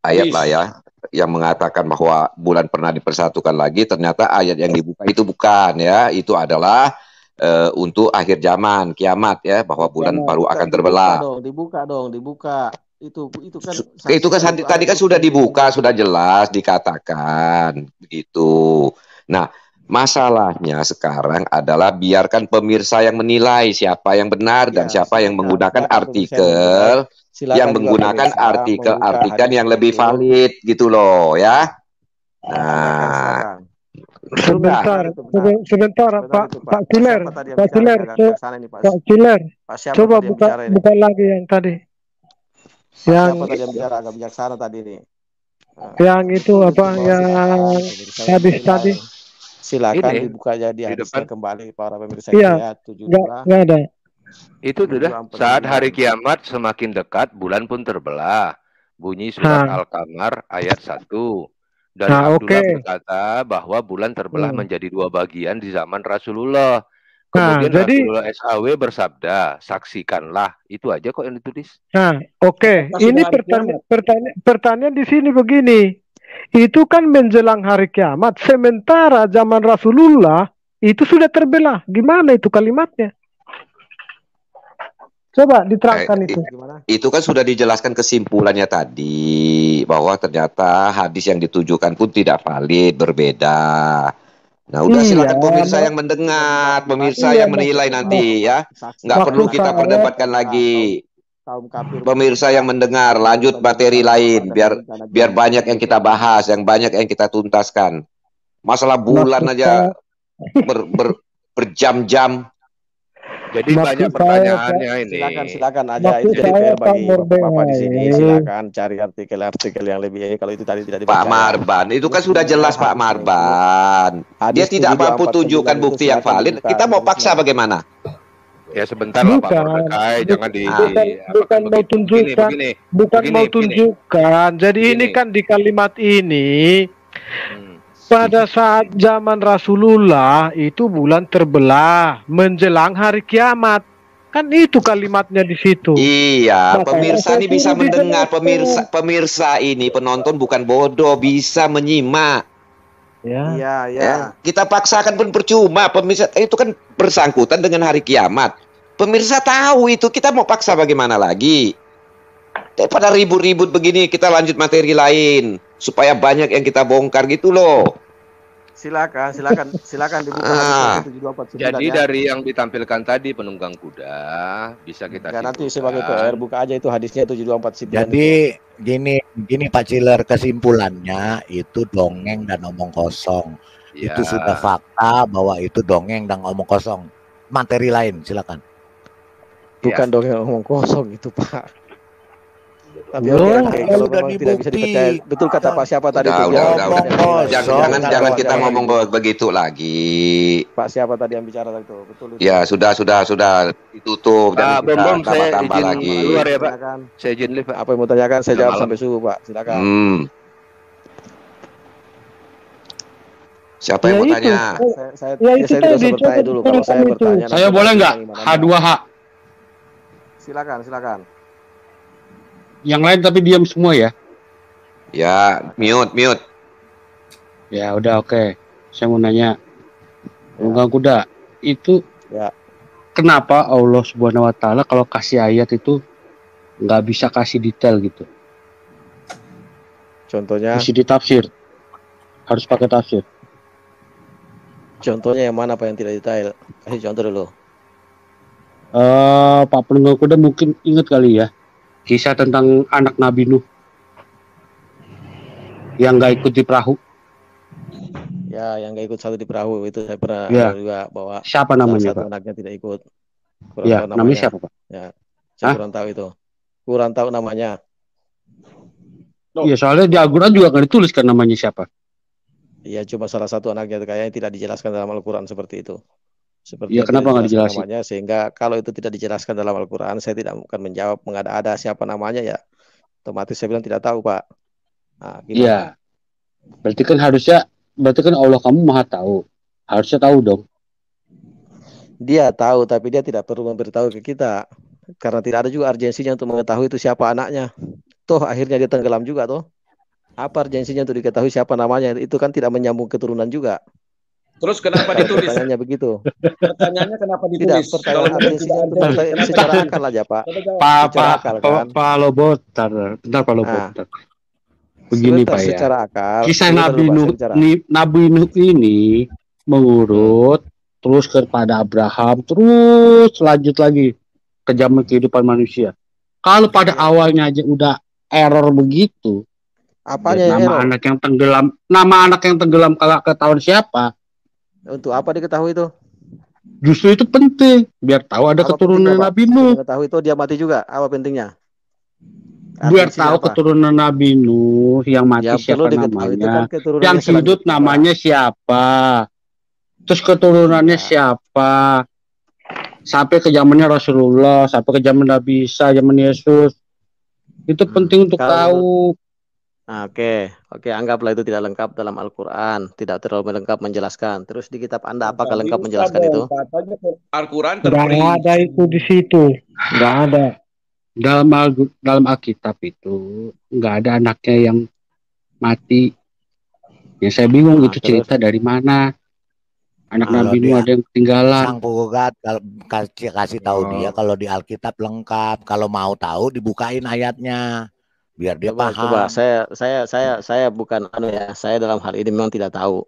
ayat lah ya yang mengatakan bahwa bulan pernah dipersatukan lagi, ternyata ayat yang dibuka itu bukan ya, itu adalah untuk akhir zaman kiamat ya, bahwa bulan baru akan terbelah. Dibuka dong. Itu kan tadi kan sudah dibuka, sudah jelas dikatakan begitu. Nah, masalahnya sekarang adalah biarkan pemirsa yang menilai siapa yang benar dan siapa yang menggunakan artikel yang menggunakan artikel-artikel yang lebih valid gitu loh ya. Nah, sebentar Pak Ciler, coba buka lagi yang tadi. Yang tadi yang bicara agak bijaksana tadi nih. Yang itu apa yang habis tadi? Silakan dibuka jadi hadisnya kembali para pemirsa ya. Nggak ada. Itu sudah saat hari kiamat semakin dekat, bulan pun terbelah. Bunyi surat Al-Qamar ayat 1. Dan Abdullah berkata bahwa bulan terbelah menjadi 2 bagian di zaman Rasulullah. Kemudian Rasulullah SAW bersabda, saksikanlah. Itu aja kok yang ditulis. Nah, ini pertanyaan di sini begini. Itu kan menjelang hari kiamat. Sementara zaman Rasulullah itu sudah terbelah. Gimana itu kalimatnya? Coba diterangkan itu. Itu kan sudah dijelaskan kesimpulannya tadi, bahwa ternyata hadis yang ditujukan pun tidak valid, berbeda. Nah, udah silakan pemirsa yang mendengar, pemirsa yang menilai nanti ya. Nggak perlu kita perdebatkan lagi. Pemirsa yang mendengar, lanjut materi lain, biar banyak yang kita bahas, yang banyak yang kita tuntaskan. Masalah bulan aja berjam-jam. Jadi banyak pertanyaannya ini. Silakan aja itu jadi fair bagi Bapak di sini. Silakan cari artikel-artikel yang lebih kalau itu tadi tidak dibaca. Pak Marban, itu kan sudah jelas Pak Marban. Dia tidak mampu tunjukkan bukti yang valid. Kita mau paksa bagaimana? Ya sebentar lah Pak Mordecai, jangan bukan mau tunjukkan, bukan mau tunjukkan. Jadi ini kan di kalimat ini. Pada saat zaman Rasulullah itu bulan terbelah menjelang hari kiamat. Kan itu kalimatnya di situ. Iya, pemirsa ini bisa mendengar, pemirsa ini penonton bukan bodoh, bisa menyimak. Ya. Kita paksakan pun percuma, pemirsa itu kan bersangkutan dengan hari kiamat. Pemirsa tahu itu, kita mau paksa bagaimana lagi? Daripada ribut-ribut begini, kita lanjut materi lain supaya banyak yang kita bongkar gitu loh. Silakan dibuka. Jadi dari yang ditampilkan tadi penunggang kuda bisa kita nanti sebagai PR buka aja itu hadisnya 7249. Jadi gini Pak Ciler, kesimpulannya itu dongeng dan omong kosong. Ya. Itu sudah fakta bahwa itu dongeng dan omong kosong. Materi lain silakan. Bukan dongeng omong kosong itu Pak. Tapi kalau memang tidak bisa dipercaya, betul kata Pak siapa tadi itu? Jangan kita ngomong begitu lagi. Pak siapa tadi yang bicara tadi itu? Betul. Ya sudah ditutup dan kita tambah lagi. Keluar ya Pak. Saya izin live. Apa yang mau tanyakan saya jawab sampai subuh Pak. Silakan. Siapa yang mau tanya? Saya tidak usah bertanya dulu. Kalau saya bertanya. Saya boleh nggak H2H? Silakan. Yang lain tapi diam semua ya. Ya, mute. Ya udah oke. Saya mau nanya. Penunggang kuda itu kenapa Allah Subhanahu wa taala kalau kasih ayat itu nggak bisa kasih detail gitu? Contohnya? Mesti ditafsir. Harus pakai tafsir. Contohnya yang mana Pak yang tidak detail? Kasih contoh dulu. Pak Penunggang Kuda mungkin ingat kali ya. Kisah tentang anak Nabi Nuh yang nggak ikut di perahu. Ya, yang nggak ikut satu di perahu itu saya pernah juga bawa. Siapa namanya Pak? Anaknya tidak ikut. Namanya siapa Pak? Ya, saya kurang tahu itu. Kurang tahu namanya. Iya, soalnya di Al-Quran juga nggak dituliskan namanya siapa. Iya, cuma salah satu anaknya kayaknya tidak dijelaskan dalam Al-Quran seperti itu. Ya, kenapa nggak dijelasin? Namanya, sehingga kalau itu tidak dijelaskan dalam Al-Quran, saya tidak akan menjawab mengada-ada siapa namanya ya. Otomatis saya bilang tidak tahu Pak. Nah, iya. Berarti kan Allah kamu maha tahu. Harusnya tahu dong. Dia tahu, tapi dia tidak perlu memberitahu ke kita. Karena tidak ada juga urgensinya untuk mengetahui itu siapa anaknya. Toh akhirnya dia tenggelam juga toh. Apa urgensinya untuk diketahui siapa namanya? Itu kan tidak menyambung keturunan juga. Terus kenapa ditulis? Pertanyaannya begitu. Pertanyaannya kenapa ditulis? Tidak, pertanyaan secara akal aja Pak. Pak Lobot, bentar Pak Lobot. Begini Pak ya. Secara akal. Kisah Nabi Nuh ini mengurut terus kepada Abraham, terus lanjut lagi ke zaman kehidupan manusia. Kalau pada awalnya aja udah error begitu, apanya nama error? anak yang tenggelam, nama anak yang tenggelam kalau ketahuan siapa? Untuk apa diketahui itu? Justru itu penting biar tahu ada apa keturunan Nabi Nuh. Tahu itu dia mati juga. Apa pentingnya? Biar tahu apa? Keturunan Nabi Nuh yang mati ya, siapa namanya, kan yang hidup namanya siapa, terus keturunannya siapa, sampai ke zamannya Rasulullah, sampai ke zaman Nabi Isa, zaman Yesus. Itu penting untuk tahu. Oke, anggaplah itu tidak lengkap dalam Al-Quran, tidak terlalu lengkap menjelaskan. Terus di kitab Anda apakah lengkap menjelaskan itu? Al-Quran nggak ada itu di situ, nggak ada. Dalam Alkitab itu nggak ada anaknya yang mati. Yang saya bingung itu cerita dari mana? Anak Nabi Nuh ada yang ketinggalan. Sang penggugat kasih tahu dia kalau di Alkitab lengkap. Kalau mau tahu dibukain ayatnya biar dia paham. Coba saya bukan saya dalam hal ini memang tidak tahu.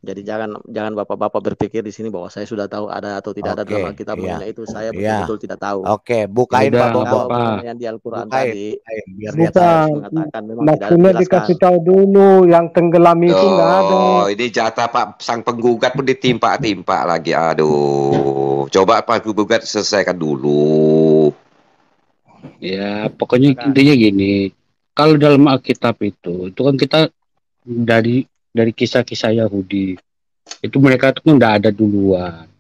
Jadi jangan bapak-bapak berpikir di sini bahwa saya sudah tahu ada atau tidak ada dalam Alkitab mengenai itu. Saya betul-betul tidak tahu. Oke, bukain Pak Bobo. Yang di Al-Quran tadi. Biar dia tahu. Mengatakan memang maksudnya dikasih tahu dulu yang tenggelam itu nggak ada. Oh, ini jatah Pak sang penggugat pun ditimpa-timpa lagi. Aduh, coba Pak penggugat selesaikan dulu. Ya, pokoknya intinya gini. Kalau dalam Alkitab itu kan kita dari kisah-kisah Yahudi itu mereka tuh nggak ada duluan,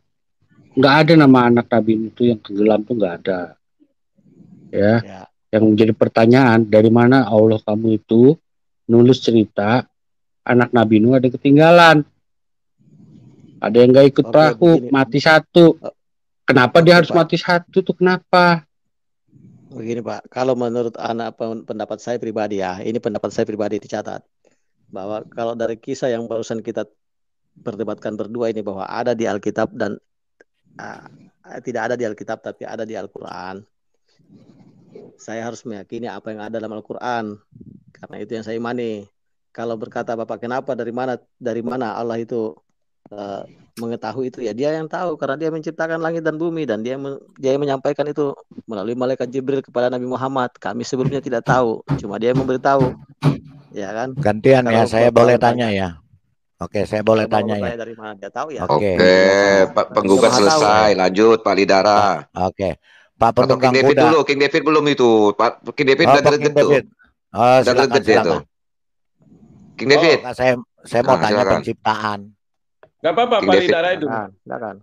nggak ada nama anak Nabi itu yang tenggelam tuh nggak ada, ya. Yang menjadi pertanyaan dari mana Allah kamu itu nulis cerita anak Nabi Nuh ada ketinggalan, ada yang nggak ikut perahu, mati satu. Kenapa dia harus mati satu tuh kenapa? Begini Pak, kalau menurut pendapat saya pribadi ya, ini pendapat saya pribadi dicatat, bahwa kalau dari kisah yang barusan kita perdebatkan berdua ini bahwa ada di Alkitab dan tidak ada di Alkitab tapi ada di Al-Quran, saya harus meyakini apa yang ada dalam Al-Quran karena itu yang saya imani. Kalau berkata Bapak kenapa dari mana Allah itu mengetahui itu, ya dia yang tahu karena dia menciptakan langit dan bumi dan dia yang menyampaikan itu melalui malaikat Jibril kepada Nabi Muhammad. Kami sebelumnya tidak tahu, cuma dia yang memberitahu. Ya kan? Gantian ya, saya boleh tanya ya. Oke, saya boleh tanya ya. Dari mana dia tahu ya? Oke, Pak penggugat selesai. Lanjut Pak Lidara. Oke. Pak penunggang King David kuda. dulu, King David belum itu. Pak King David udah greget tuh. Udah greget dia tuh. King David. Saya mau tanya penciptaan. Gak apa-apa Pak Lidara itu. Silakan.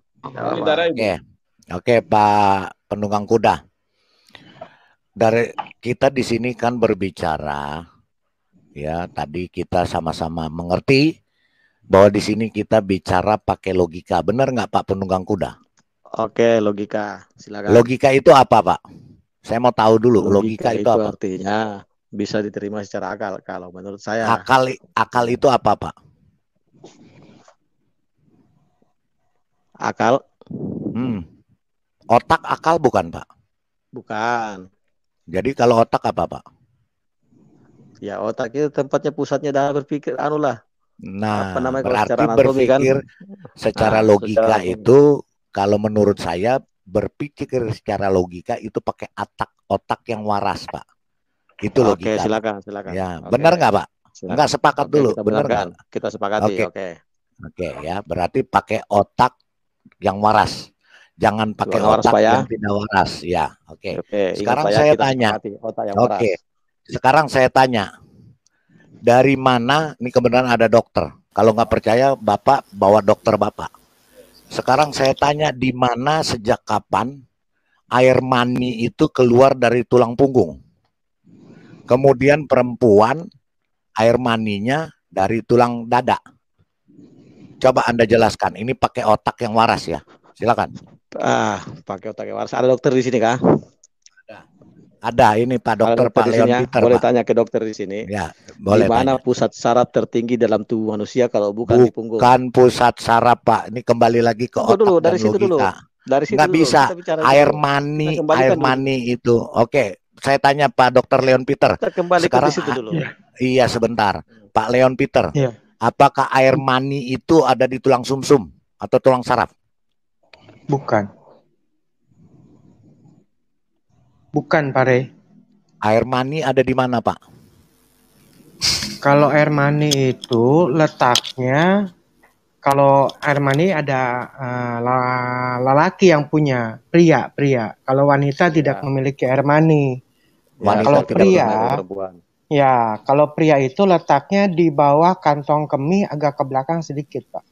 Oke, Pak penunggang kuda. Dari kita di sini kan berbicara, ya tadi kita sama-sama mengerti bahwa di sini kita bicara pakai logika. Benar nggak Pak penunggang kuda? Oke, logika. Silakan. Logika itu apa Pak? Saya mau tahu dulu. Logika itu apa? Artinya bisa diterima secara akal. Kalau menurut saya. Akal itu apa Pak? Akal. Otak akal bukan Pak? Bukan. Jadi kalau otak apa Pak? Ya otak itu tempatnya pusatnya dalam berpikir Nah, berarti berpikir secara logika itu kalau menurut saya berpikir secara logika itu pakai otak yang waras Pak. Itu logika. Oke, silakan. Ya, benar nggak Pak? Enggak sepakat dulu, benar nggak? Kita sepakati. Oke, ya berarti pakai otak yang waras. Jangan pakai otak yang tidak waras, ya. Oke. Sekarang saya tanya. Sekarang saya tanya. Dari mana? Ini kebenaran ada dokter. Kalau nggak percaya, Bapak bawa dokter Bapak. Sekarang saya tanya, di mana sejak kapan air mani itu keluar dari tulang punggung? Kemudian perempuan air maninya dari tulang dada. Coba Anda jelaskan. Ini pakai otak yang waras ya. Silakan. Pakai otak yang waras. Ada dokter di sini kah? Ada. Ini Pak Dokter Pak Leon Peter. Boleh tanya ke dokter di sini. Ya, boleh. Di mana pusat saraf tertinggi dalam tubuh manusia kalau bukan di punggung? Bukan pusat saraf Pak. Ini kembali lagi ke otak dulu, dan dari situ logika. Dari situ nggak bisa. Air mani itu. Oke. Saya tanya Pak Dokter Leon Peter. Sekarang ke situ dulu. Iya sebentar. Pak Leon Peter. Iya. Apakah air mani itu ada di tulang sumsum atau tulang saraf? Bukan. Bukan, Pak Rey. Air mani ada di mana, Pak? Kalau air mani itu letaknya, kalau air mani ada lelaki yang punya, pria. Kalau wanita tidak memiliki air mani. Kalau pria, kalau pria itu letaknya di bawah kantong kemih agak ke belakang sedikit, Pak.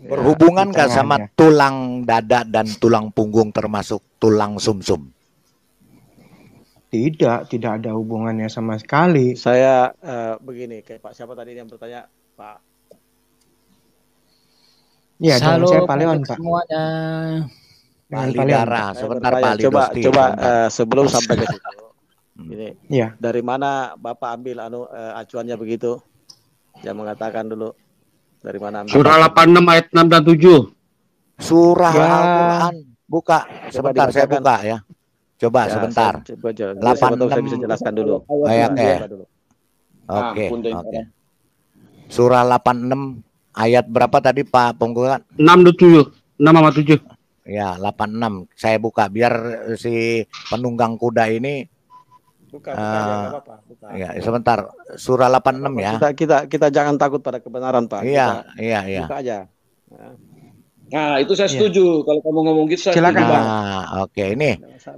Berhubungan nggak sama tulang dada dan tulang punggung termasuk tulang sumsum? Tidak ada hubungannya sama sekali. Saya begini, kayak Pak siapa tadi yang bertanya, Pak? Ya, dengan saya Pak Leon, Pak. Semuanya. Palidara, sebentar Pak Lidosti. Coba sebelum sampai ke situ. Ini dari mana Bapak ambil acuannya begitu? Yang mengatakan dulu. Dari mana ambil? Surah 86 ayat 6 dan 7. Surah Al-Quran. Buka. Sebentar saya buka ya. Coba sebentar. 86 saya bisa jelaskan dulu. Ayatnya. Oke. Surah 86 ayat berapa tadi Pak Penggugat? 6 dan 7. 6 sama 7. Ya, 86. Saya buka biar si penunggang kuda ini Buka. Ya, sebentar. Surah 86 ya. Kita jangan takut pada kebenaran, Pak. Iya. Buka aja. Nah, itu saya setuju. Kalau kamu ngomong gitu, saya silakan. setuju. Oke. Ini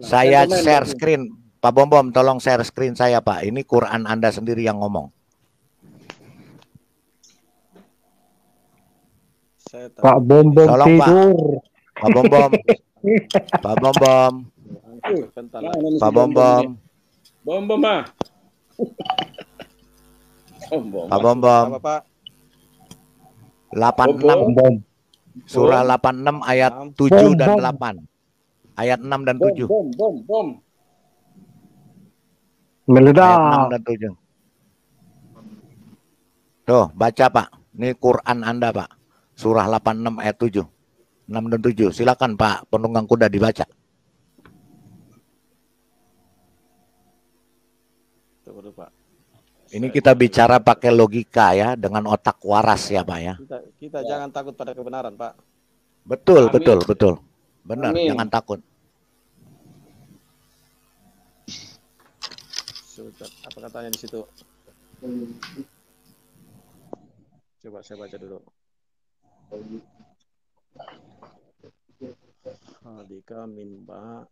saya share screen. Pak Bom, tolong share screen saya, Pak. Ini Quran Anda sendiri yang ngomong. Pak Bom tolong, tidur. Pak Bom. Pak Bom. Pak Bom. Bom mah. Pak Bom. 86. Surah 86 ayat 7 dan 8. Ayat 6 dan 7. Bom. Meledak. Ayat 6 dan 7. Tuh, baca Pak. Ini Quran Anda, Pak. Surah 86 ayat 7. 6 dan 7. Silakan Pak, penunggang kuda dibaca. Ini kita bicara pakai logika ya, dengan otak waras ya Pak ya. Kita jangan takut pada kebenaran, Pak. Betul. Benar, jangan takut. Apa katanya di situ? Coba saya baca dulu. Hadika minba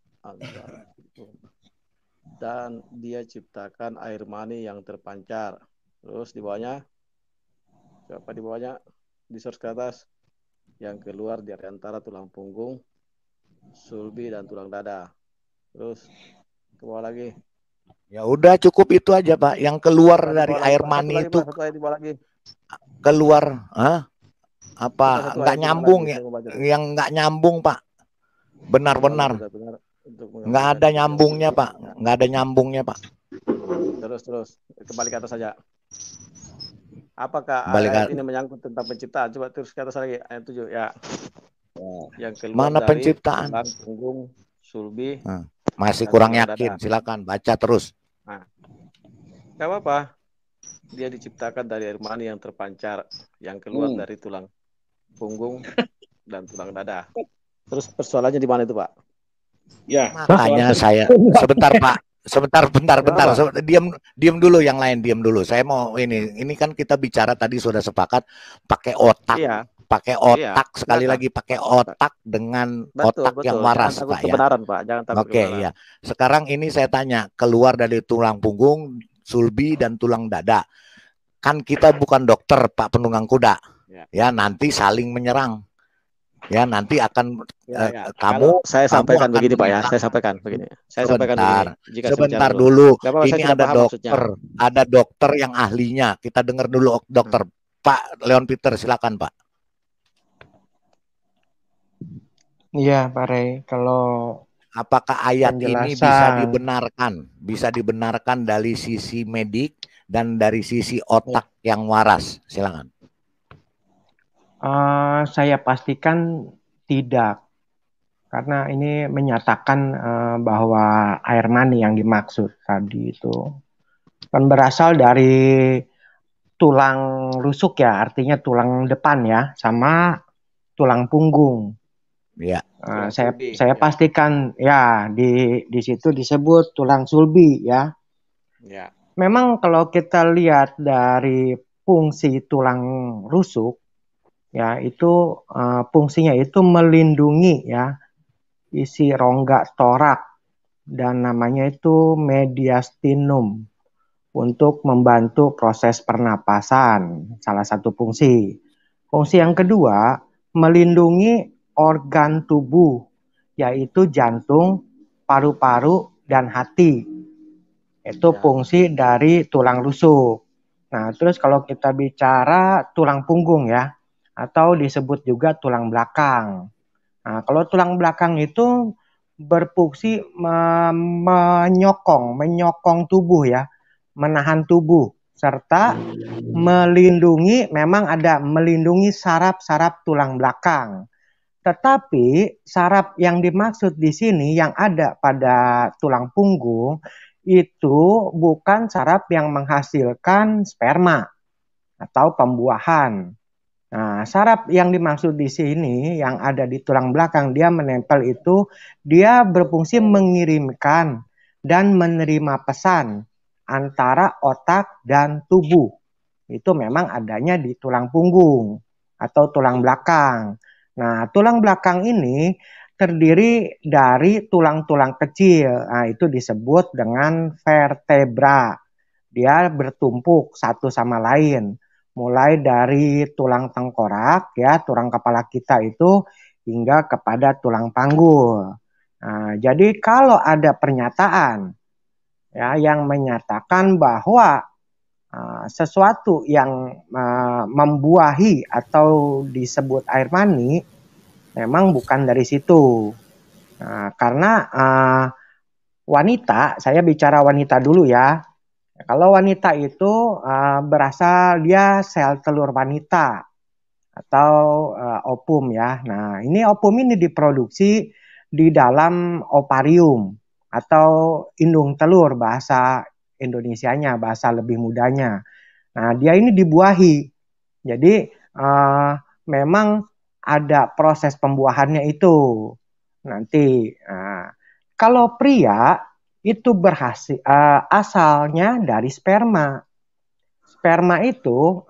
dan dia ciptakan air mani yang terpancar. Terus di bawahnya, siapa di bawahnya? Di source ke atas, yang keluar dari antara tulang punggung, sulbi dan tulang dada. Terus ke bawah lagi. Ya udah cukup itu aja Pak. Yang keluar dari air mani itu keluar, apa nggak nyambung ya? Yang nggak nyambung Pak. Benar-benar. Nggak ada nyambungnya Pak. Nggak ada nyambungnya Pak. Terus kembali ke atas saja. Apakah ayat ini menyangkut tentang penciptaan? Coba terus ke atas lagi ayat 7 ya. Yang keluar mana dari penciptaan? Punggung, sulbi. Masih kurang yakin. Silakan baca terus. Nah, nggak apa-apa. Dia diciptakan dari air mani yang terpancar, yang keluar dari tulang punggung dan tulang dada. Terus persoalannya di mana itu Pak? Ya. Makanya saya sebentar Pak. Bentar. Diam dulu yang lain, diam dulu. Saya mau ini kan kita bicara tadi sudah sepakat pakai otak. Iya. Pakai otak sekali lagi pakai otak dengan otak yang waras Pak ya. Pak. Jangan takut Oke, iya. Sekarang ini saya tanya, keluar dari tulang punggung, sulbi dan tulang dada. Kan kita bukan dokter Pak penunggang kuda. Ya, nanti saling menyerang. Ya, nanti akan kamu saya sampaikan begini Pak ya. Saya sampaikan begini. Sebentar dulu. Ini ada dokter yang ahlinya. Kita dengar dulu dokter. Pak Leon Peter, silakan Pak. Iya, Pak Rey. Kalau apakah ayat ini bisa dibenarkan dari sisi medik dan dari sisi otak yang waras? Silakan. Saya pastikan tidak, karena ini menyatakan bahwa air mani yang dimaksud tadi itu kan berasal dari tulang rusuk ya, artinya tulang depan ya, sama tulang punggung. Ya. Saya pastikan ya di situ disebut tulang sulbi ya. Ya. Memang kalau kita lihat dari fungsi tulang rusuk, ya itu fungsinya itu melindungi ya isi rongga torak dan namanya itu mediastinum untuk membantu proses pernapasan, salah satu fungsi. Fungsi yang kedua, melindungi organ tubuh, yaitu jantung, paru-paru, dan hati. Itu fungsi dari tulang rusuk. Nah, terus kalau kita bicara tulang punggung ya, atau disebut juga tulang belakang. Nah, kalau tulang belakang itu berfungsi menyokong tubuh ya, menahan tubuh serta melindungi, memang ada melindungi saraf-saraf tulang belakang. Tetapi saraf yang dimaksud di sini yang ada pada tulang punggung itu bukan saraf yang menghasilkan sperma atau pembuahan. Nah, saraf yang dimaksud di sini yang ada di tulang belakang, dia menempel itu, dia berfungsi mengirimkan dan menerima pesan antara otak dan tubuh. Itu memang adanya di tulang punggung atau tulang belakang. Nah, tulang belakang ini terdiri dari tulang-tulang kecil. Nah, itu disebut dengan vertebra. Dia bertumpuk satu sama lain. Mulai dari tulang tengkorak, ya, tulang kepala kita itu, hingga kepada tulang panggul. Nah, jadi kalau ada pernyataan ya yang menyatakan bahwa sesuatu yang membuahi atau disebut air mani memang bukan dari situ. Karena wanita, saya bicara wanita dulu ya. Kalau wanita itu berasal dia sel telur wanita atau ovum ya. Nah, ini ovum ini diproduksi di dalam ovarium atau indung telur bahasa Indonesianya, bahasa lebih mudanya. Nah, dia ini dibuahi. Jadi memang ada proses pembuahannya itu. Nanti kalau pria itu berhasil asalnya dari sperma. Sperma itu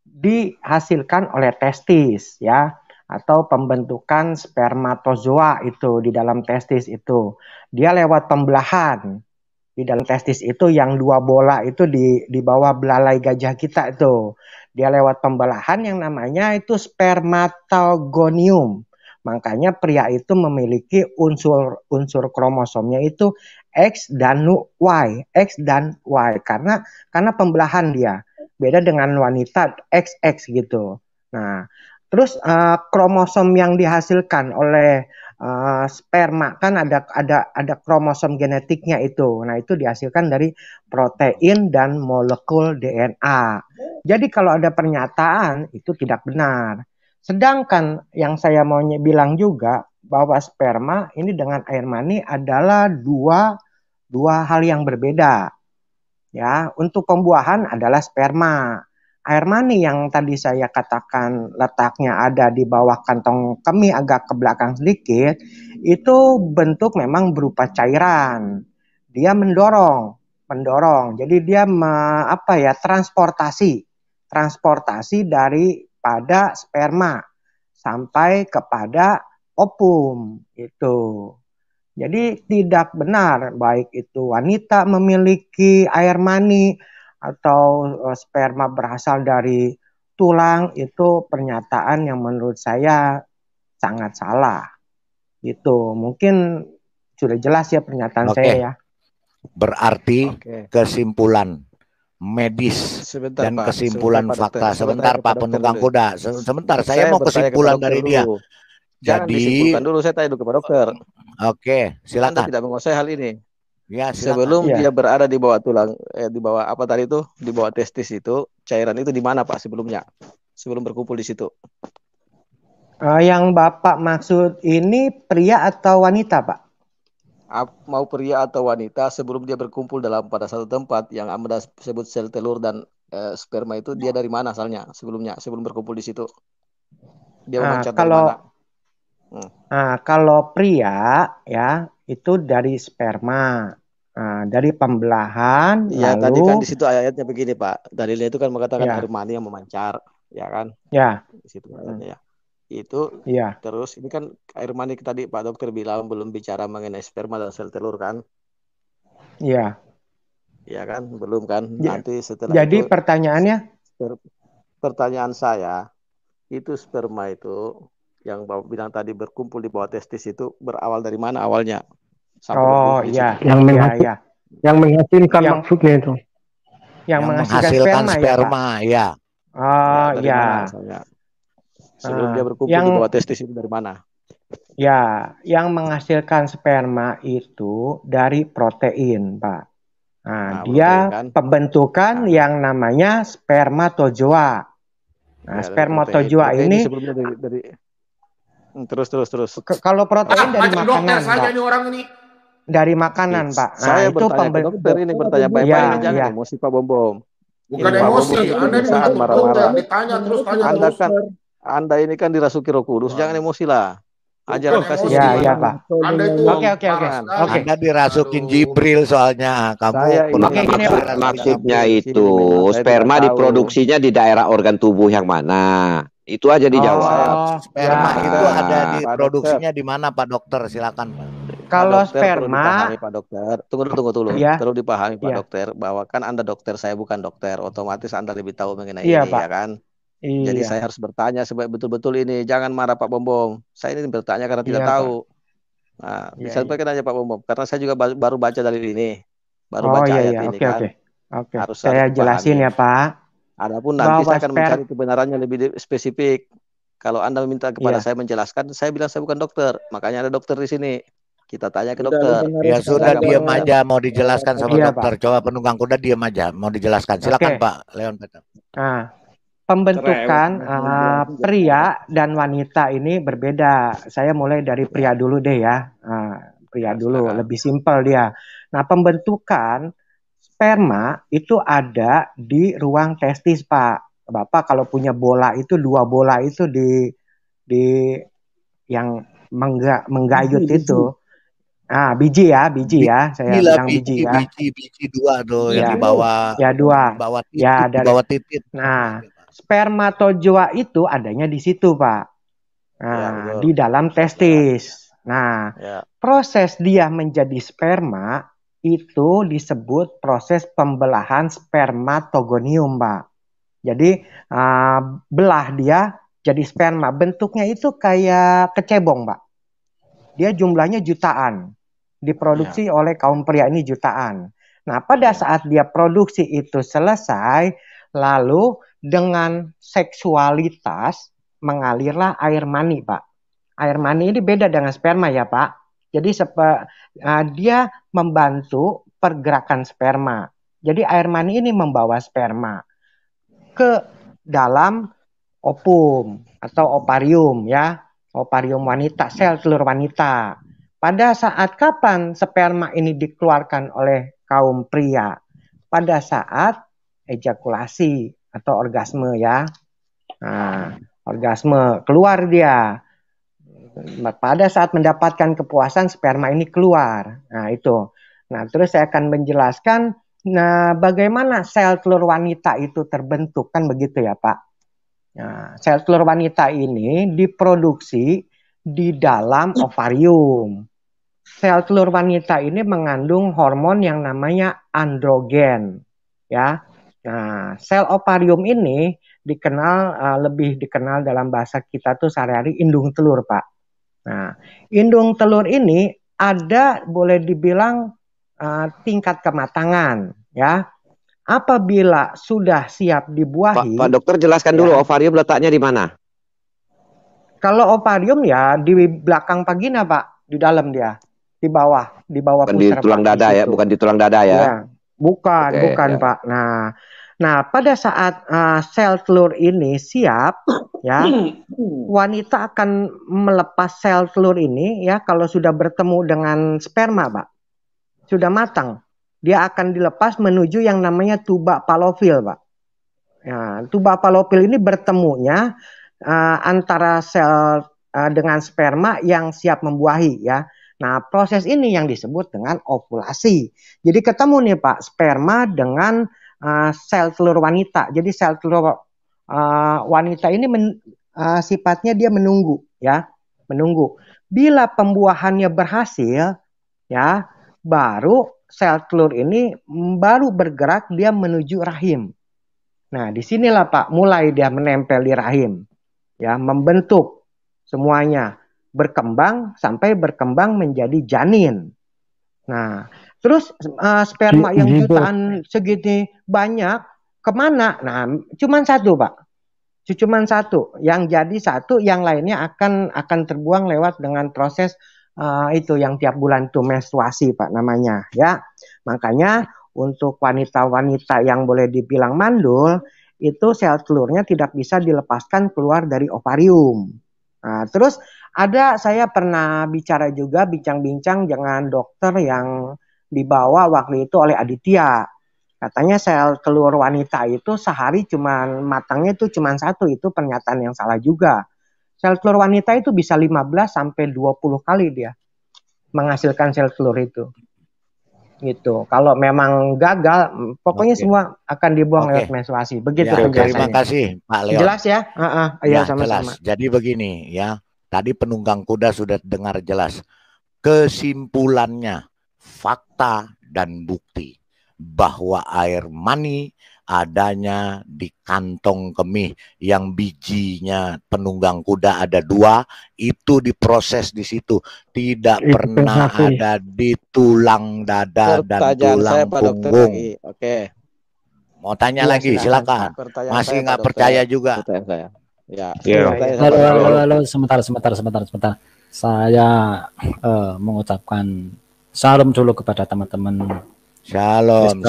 dihasilkan oleh testis ya, atau pembentukan spermatozoa itu di dalam testis itu. Dia lewat pembelahan. Di dalam testis itu yang dua bola itu di bawah belalai gajah kita itu. Dia lewat pembelahan yang namanya itu spermatogonium. Makanya pria itu memiliki unsur kromosomnya itu X dan Y, X dan Y karena pembelahan dia. Beda dengan wanita XX gitu. Nah, terus kromosom yang dihasilkan oleh sperma kan ada kromosom genetiknya itu. Nah, itu dihasilkan dari protein dan molekul DNA. Jadi kalau ada pernyataan itu tidak benar. Sedangkan yang saya mau bilang juga bahwa sperma ini dengan air mani adalah dua hal yang berbeda. Ya, untuk pembuahan adalah sperma. Air mani yang tadi saya katakan letaknya ada di bawah kantong kemih agak ke belakang sedikit, itu bentuk memang berupa cairan. Dia mendorong. Jadi dia transportasi daripada sperma sampai kepada ovum itu. Jadi tidak benar baik itu wanita memiliki air mani atau sperma berasal dari tulang, itu pernyataan yang menurut saya sangat salah. Gitu. Mungkin sudah jelas ya pernyataan saya ya. Berarti kesimpulan medis dan kesimpulan fakta. Sebentar Pak Penunggang Kuda. Sebentar saya mau kesimpulan dari dia. Jangan disimpulkan dulu, saya tanya dulu kepada dokter. Oke, silakan. Anda tidak menguasai hal ini. Ya, sebelum dia berada di bawah tulang, di bawah apa tadi itu, di bawah testis itu, cairan itu di mana Pak sebelumnya? Sebelum berkumpul di situ. Yang Bapak maksud ini pria atau wanita, Pak? Mau pria atau wanita, sebelum dia berkumpul pada satu tempat yang Anda sebut sel telur dan sperma itu, dia dari mana asalnya sebelumnya, sebelum berkumpul di situ? Dia memancat dari mana? Kalau pria ya itu dari sperma. Dari pembelahan, Iya, lalu tadi kan di situ ayatnya begini, Pak. Dalilnya itu kan mengatakan ya, air mani yang memancar, ya kan? ya, Di situ ayatnya ya. Itu ya, terus ini kan air mani tadi Pak Dokter bilang belum bicara mengenai sperma dan sel telur kan? ya. Iya kan? Belum kan? Ya. Nanti setelah Jadi itu pertanyaannya, pertanyaan saya, itu sperma itu yang Bapak bilang tadi berkumpul di bawah testis itu berawal dari mana awalnya? Sampai berkumpul di situ. Yang menghasilkan maksudnya itu. Yang menghasilkan sperma, ya. Oh, dari mana asalnya? Sebelum dia berkumpul di bawah testis itu dari mana? Ya, yang menghasilkan sperma itu dari protein, Pak. Nah, dia kan? pembentukan yang namanya spermatozoa. Nah, spermatozoa ini sebelumnya dari terus. Kalau protein dari makanan, saja ini orang ini. Dari makanan, Pak. Nah, saya itu dokter ini bertanya baik-baik, jangan emosi Pak Bombom. Bukan emosi, Anda ini bukan marah-marah. Ditanya terus. Anda ini kan dirasuki Roh Kudus, jangan emosi lah. Ajaran kasih ya, Pak. Oke. Anda dirasukin Jibril soalnya. Kamu maksudnya itu sperma diproduksinya di daerah organ tubuh yang mana? Itu aja dijawab. Sperma itu ada di produksinya di mana Pak Dokter? Silakan Pak. Kalau sperma, Pak Dokter, tunggu dulu. Ya. Perlu dipahami Pak Dokter bahwa kan Anda dokter, saya bukan dokter, otomatis Anda lebih tahu mengenai ini, Pak. Ya kan? Iya. Jadi saya harus bertanya supaya betul-betul ini. Jangan marah Pak Bombom. Saya ini bertanya karena tidak tahu. Nah, bisa sampaikan aja Pak Bombom. Karena saya juga baru baca dari ini. Baru baca ayat ini kan. Oke. Saya jelasin ya Pak. Adapun nanti saya akan mencari kebenarannya lebih spesifik. Kalau Anda meminta kepada saya menjelaskan, saya bilang saya bukan dokter. Makanya ada dokter di sini. Kita tanya ke dokter. Ya sudah, diam aja. Mau dijelaskan sama dokter. Coba penunggang kuda diam aja. Mau dijelaskan. Silakan Pak Leon Peter. Nah, pembentukan pria dan wanita ini berbeda. Saya mulai dari pria dulu deh ya. Pria dulu, lebih simpel dia. Nah, pembentukan sperma itu ada di ruang testis, Pak. Bapak kalau punya bola itu 2 bola itu di yang menggayut itu. Biji ya. Saya bilang biji ya. Biji 2 tuh yang di bawah. Ya 2. Di bawah titik. Nah, spermatozoa itu adanya di situ, Pak. Di dalam testis. Nah, proses dia menjadi sperma itu disebut proses pembelahan spermatogonium, Pak. Jadi belah dia jadi sperma. Bentuknya itu kayak kecebong, Pak. Dia jumlahnya jutaan. Diproduksi oleh kaum pria ini jutaan. Nah, pada saat dia produksi itu selesai, lalu dengan seksualitas mengalirlah air mani, Pak. Air mani ini beda dengan sperma ya, Pak. Jadi dia membantu pergerakan sperma. Jadi air mani ini membawa sperma ke dalam ovum atau ovarium ya. Ovarium wanita, sel telur wanita. Pada saat kapan sperma ini dikeluarkan oleh kaum pria? Pada saat ejakulasi atau orgasme ya. Nah, orgasme keluar dia. Pada saat mendapatkan kepuasan sperma ini keluar. Nah, itu. Nah, terus saya akan menjelaskan bagaimana sel telur wanita itu terbentuk kan begitu ya, Pak. Nah, sel telur wanita ini diproduksi di dalam ovarium. Sel telur wanita ini mengandung hormon yang namanya androgen, ya. Nah, sel ovarium ini lebih dikenal dalam bahasa kita tuh sehari-hari indung telur, Pak. Nah, indung telur ini ada boleh dibilang tingkat kematangan, ya. Apabila sudah siap dibuahi. Pak Dokter jelaskan dulu ovarium letaknya di mana? Kalau ovarium ya di belakang vagina, Pak, di dalam dia, di bawah bukan di tulang dada ya, bukan di tulang dada ya. Bukan, Pak. Nah, pada saat sel telur ini siap, ya, wanita akan melepas sel telur ini ya kalau sudah bertemu dengan sperma, Pak, sudah matang. Dia akan dilepas menuju yang namanya tuba falopil, Pak. Nah, tuba falopil ini bertemunya antara sel dengan sperma yang siap membuahi, ya. Nah, proses ini yang disebut dengan ovulasi. Jadi ketemu nih Pak, sperma dengan sel telur wanita. Jadi sel telur wanita ini sifatnya dia menunggu, ya, menunggu. Bila pembuahannya berhasil, ya, baru sel telur ini baru bergerak dia menuju rahim. Nah, disinilah Pak, mulai dia menempel di rahim, ya, membentuk semuanya, berkembang sampai berkembang menjadi janin. Nah, terus sperma yang jutaan segini banyak kemana? Nah, cuman satu Pak, cuman satu. Yang jadi satu, yang lainnya akan terbuang lewat dengan proses itu yang tiap bulan tuh menstruasi Pak namanya, ya. Makanya untuk wanita-wanita yang boleh dibilang mandul, itu sel telurnya tidak bisa dilepaskan keluar dari ovarium. Nah, terus saya pernah bicara juga, bincang-bincang dengan dokter yang dibawa waktu itu oleh Aditya. Katanya sel telur wanita itu sehari matangnya itu cuma satu, itu pernyataan yang salah juga. Sel telur wanita itu bisa 15 sampai 20 kali dia menghasilkan sel telur itu. Gitu. Kalau memang gagal, pokoknya semua akan dibuang lewat menstruasi. Begitu ya, terima kasih Pak Leon. Jelas ya? Ya, sama-sama. Jelas. Jadi begini ya, tadi penunggang kuda sudah dengar jelas. Kesimpulannya, fakta dan bukti bahwa air mani adanya di kantong kemih yang bijinya penunggang kuda ada 2, itu diproses di situ, tidak pernah ada di tulang dada dan tulang punggung. Oke. Mau tanya lagi, silakan. Masih nggak percaya juga? Ya. Halo, sebentar. Saya mengucapkan salam dulu kepada teman-teman. Shalom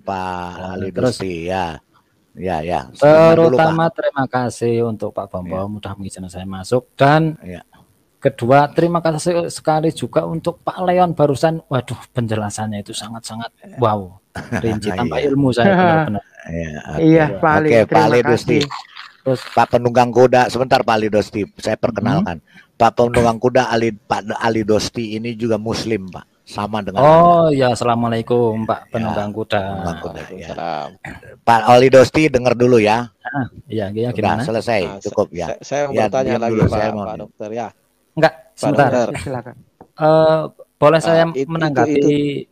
Pak Ali Dosti, ya. Terutama terima kasih untuk Pak Bambang, mudah mengizinkan saya masuk, dan kedua terima kasih sekali juga untuk Pak Leon barusan. Waduh, penjelasannya itu sangat-sangat wow, rinci tanpa ilmu saya benar-benar. Iya, Pak Ali. Pak Ali Dosti. Terus Pak penunggang kuda, sebentar Pak Ali Dosti, saya perkenalkan. Pak penunggang kuda Pak Ali Dosti ini juga Muslim, Pak. Sama dengan ya, assalamualaikum Pak penunggang kuda. Pak Ali Dosti dengar dulu ya. Iya, gimana? Selesai, cukup ya. Saya mau bertanya lagi Pak Dokter ya. Enggak, sebentar. Silakan. Boleh saya menanggapi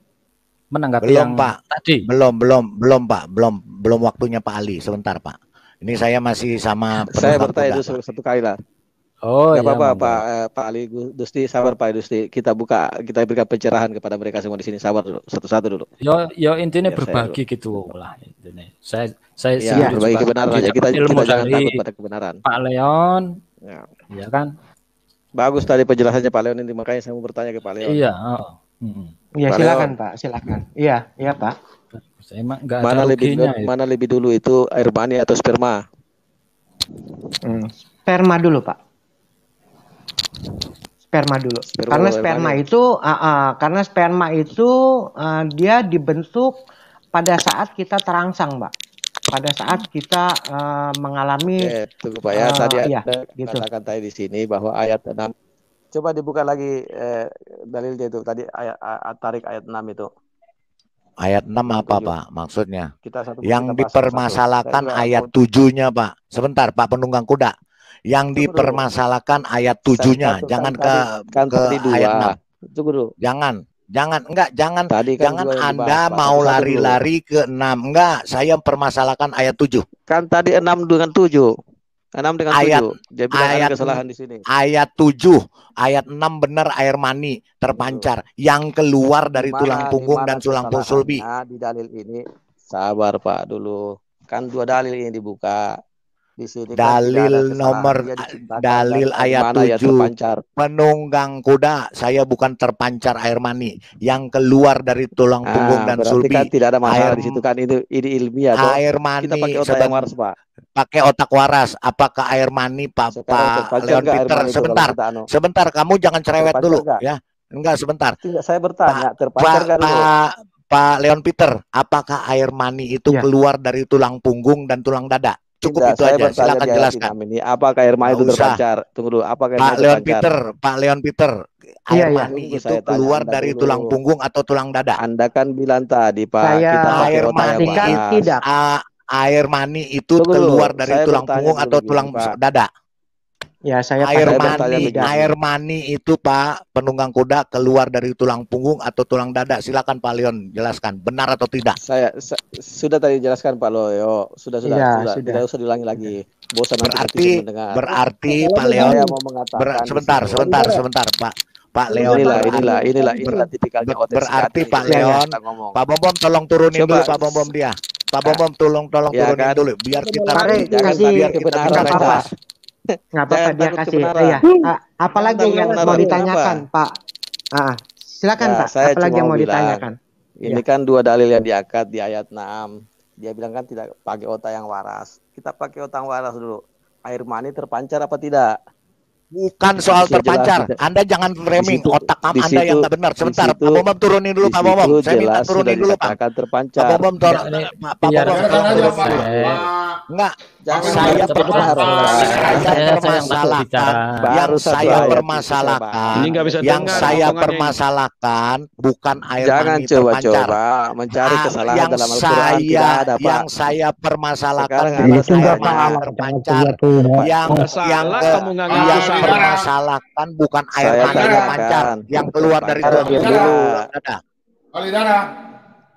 belum, yang Pak. Tadi? Belum Pak, belum waktunya Pak Ali. Sebentar Pak. Ini saya masih sama. Saya bertanya itu satu kali lah. Oh ya, apa-apa Pak Ali Dosti, sabar Pak Dosti, kita berikan pencerahan kepada mereka semua di sini, sabar dulu, satu-satu dulu. Yo intinya berbagi gitu lah intinya. Saya berbagi kebenaran aja, kita jangan takut pada kebenaran. Pak Leon, ya kan? Bagus tadi penjelasannya Pak Leon ini, makanya saya mau bertanya ke Pak Leon. Iya. Iya, silakan Pak, silakan. Iya Pak. Saya emang nggak ada ruginya. Mana lebih dulu itu air mani atau sperma? Sperma dulu Pak. Sperma dulu. Karena sperma itu dia dibentuk pada saat kita terangsang, Mbak. Pada saat kita mengalami tunggu Pak ya, tadi ada gitu. Katakan tadi di sini bahwa ayat 6. Coba dibuka lagi dalilnya itu tadi tarik ayat 6 itu. Ayat 6 apa Pak maksudnya? Yang dipermasalahkan ayat 7-nya Pak. Sebentar Pak penunggang kuda. Yang dipermasalahkan ayat 7-nya, jangan ke ayat 6. Tunggu dulu. Jangan Anda mau lari-lari ke 6. Enggak, saya permasalahkan ayat 7. Kan tadi 6 dengan 7. 6 dengan 7. Dia bilang ada kesalahan di sini. Ayat 7, ayat 6 benar air mani terpancar yang keluar dari tulang punggung dan tulang sulbi. Di dalil ini sabar Pak dulu. Kan 2 dalil yang dibuka. Di sini dalil dalil ayat 7 penunggang kuda, saya bukan terpancar air mani yang keluar dari tulang punggung dan sulbi. Kan tidak ada masalah di situ kan, ini ilmiah. Air mani kita pakai otak yang waras Pak. Pakai otak waras. Apakah air mani Pak Leon Peter? Sebentar kamu jangan cerewet dulu ya. Enggak sebentar. Tidak, saya bertanya terpancar Pak Leon Peter, apakah air mani itu keluar dari tulang punggung dan tulang dada? Cukup itu aja, silakan jelaskan. Ini apakah air mani itu terpancar? Tunggu dulu, apakah Pak Leon Peter, air mani itu keluar dari tulang punggung atau tulang dada? Anda kan bilang tadi, Pak, Saya kita pakai air otak yang mani waras. tidak. Air mani itu Tunggu dulu, keluar dari saya tulang bertanya punggung dulu atau begini, tulang Pak. dada? Ya, saya Air mani itu Pak penunggang kuda keluar dari tulang punggung atau tulang dada. Silakan Pak Leon jelaskan benar atau tidak. Saya sudah tadi jelaskan Pak Loyo. Sudah. Tidak usah diulangi lagi. Bosan berarti Pak Leon sebentar Pak Leon. Inilah tipikalnya OTC. Berarti Pak Leon, Pak Bom tolong turunin dulu Pak Bom dia. Pak Bom tolong turunin dulu biar kita kebenaran. Nggak apa-apa dia kasih ya. Apalagi yang mau ditanyakan Pak? Silakan Pak. Apalagi yang mau ditanyakan? Ini kan dua dalil yang diangkat di ayat 6. Dia bilang kan tidak pakai otak yang waras. Kita pakai otak yang waras dulu. Air mani terpancar apa tidak? Bukan soal terpancar. Anda jangan framing otak Anda yang nggak benar. Sebentar, Pak Bom turunin dulu Pak Bom. Saya minta turunin dulu Pak. Terpancar. Pak Bom enggak. Saya permasalahkan bukan air mani terpancar. Mencari kesalahan dalam Al-Quran tidak ada, Pak. Yang saya permasalahkan permasalahkan bukan air mani terpancar yang keluar dari tulang dada. Kalidara,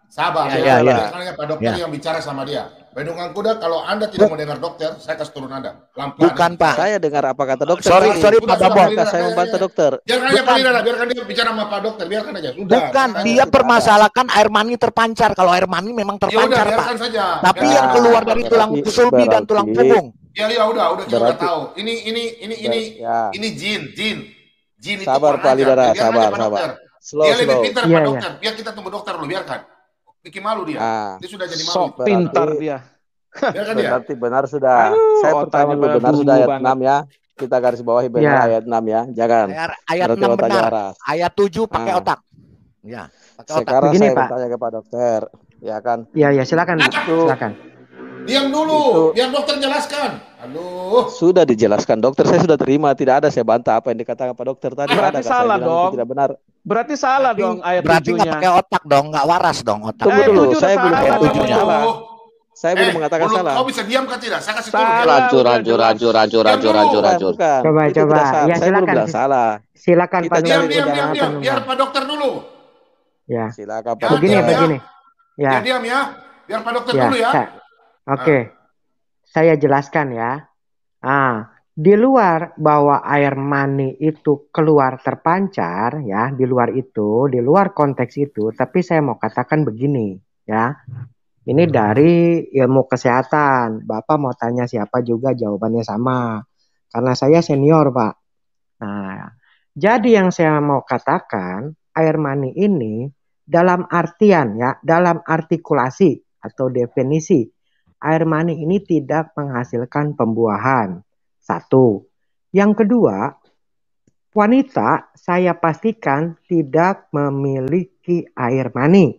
sabar. Pak dokter yang bicara sama dia. Penunggang kuda, kalau Anda tidak mau dengar dokter, saya kasih turun Anda. Bukan Pak. Saya dengar apa kata dokter. Sorry Pak Bambang. Saya membantah dokter. Biarkan aja Pak Lidara, biarkan dia bicara sama Pak dokter, biarkan aja. Bukan, dia permasalahkan air mani terpancar. Kalau air mani memang terpancar Pak. Tapi yang keluar dari tulang sulbi dan tulang punggung. Ya udah kita udah tahu. Ini jin itu. Sabar Pak Lidara, sabar. Dia lebih pintar Pak dokter. Biar kita tunggu dokter dulu, biarkan. Bikin malu dia. Dia sudah jadi malu. Sok pintar dia. Biarkan dia. Berarti benar sudah. Saya pertama benar sudah ayat 6 ya. Kita garis bawahi benar ayat 6 ya. Jangan. Ayat 6 benar. Ayat 7 pakai otak. Ya, pakai otak. Sekarang saya bertanya ke Pak dokter, ya kan? Iya, silakan. Silakan. Diam dulu, biar dokter jelaskan. Aduh. Sudah dijelaskan dokter, saya sudah terima, tidak ada saya bantah apa yang dikatakan Pak dokter tadi. Berarti salah dong. Tidak benar. Berarti salah dong ayat 7-nya. Berarti nggak pakai otak dong, nggak waras dong otak. Tunggu dulu, saya belum ayat 7-nya. Saya belum mengatakan salah. Kau bisa diam kan tidak? Saya kasih turun. Rancur. Coba. Ya saya belum bilang salah. Silakan Pak. Diam. Biar Pak dokter dulu. Ya. Silakan Pak. Begini. Ya. Diam ya. Biar Pak dokter dulu ya. Oke. Saya jelaskan ya. Di luar bahwa air mani itu keluar terpancar ya, di luar konteks itu, tapi saya mau katakan begini ya. Ini dari ilmu kesehatan. Bapak mau tanya siapa juga jawabannya sama. Karena saya senior, Pak. Nah, jadi yang saya mau katakan, air mani ini dalam artian ya, dalam artikulasi atau definisi, air mani ini tidak menghasilkan pembuahan. Satu. Yang kedua, wanita saya pastikan tidak memiliki air mani.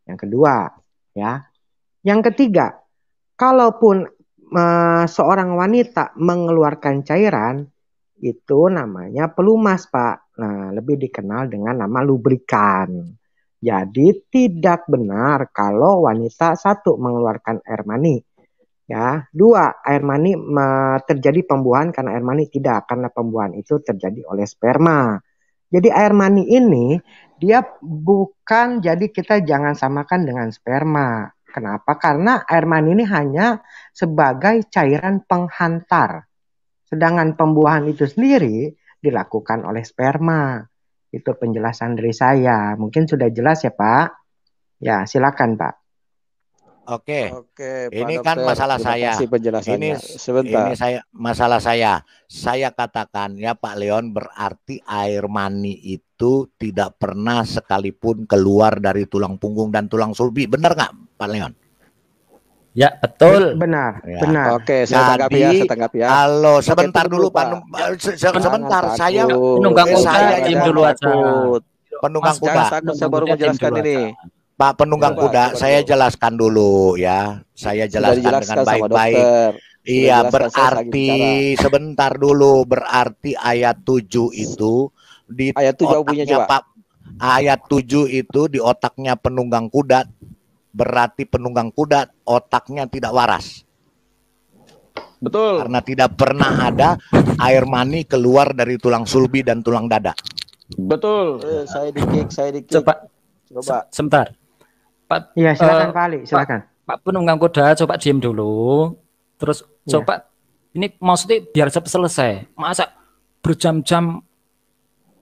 Yang kedua, ya. Yang ketiga, kalaupun seorang wanita mengeluarkan cairan, itu namanya pelumas, Pak. Nah, lebih dikenal dengan nama lubrikan. Jadi tidak benar kalau wanita satu mengeluarkan air mani. Ya, dua, air mani terjadi pembuahan karena air mani tidak, karena pembuahan itu terjadi oleh sperma. Jadi air mani ini dia bukan, jadi kita jangan samakan dengan sperma. Kenapa? Karena air mani ini hanya sebagai cairan penghantar. Sedangkan pembuahan itu sendiri dilakukan oleh sperma. Itu penjelasan dari saya. Mungkin sudah jelas ya, Pak? Ya, silakan, Pak. Oke. Ini Pak kan dokter, masalah saya. Ini sebentar. Masalah saya. Saya katakan ya Pak Leon, berarti air mani itu tidak pernah sekalipun keluar dari tulang punggung dan tulang sulbi. Benar nggak Pak Leon? Ya, betul. Benar. Ya. Benar. Oke, saya tanggapi ya. Halo, sebentar dulu Pak. Sebentar, saya penunggang kuda dulu aja. Penunggang kuda. Saya baru menjelaskan ini. Pak penunggang kuda, saya jelaskan dulu ya. Saya jelaskan dengan baik-baik. Iya, berarti sebentar dulu, berarti ayat 7 itu di ayat 7 bunyinya coba. Pak, ayat 7 itu di otaknya penunggang kuda, berarti penunggang kuda otaknya tidak waras. Betul. Karena tidak pernah ada air mani keluar dari tulang sulbi dan tulang dada. Betul. Saya dikik. Coba. Sebentar. Pak. Iya, silakan Pak Ali, silakan. Pak penunggang kuda, coba diem dulu. Terus coba ini maksudnya biar cepat selesai. Masa berjam-jam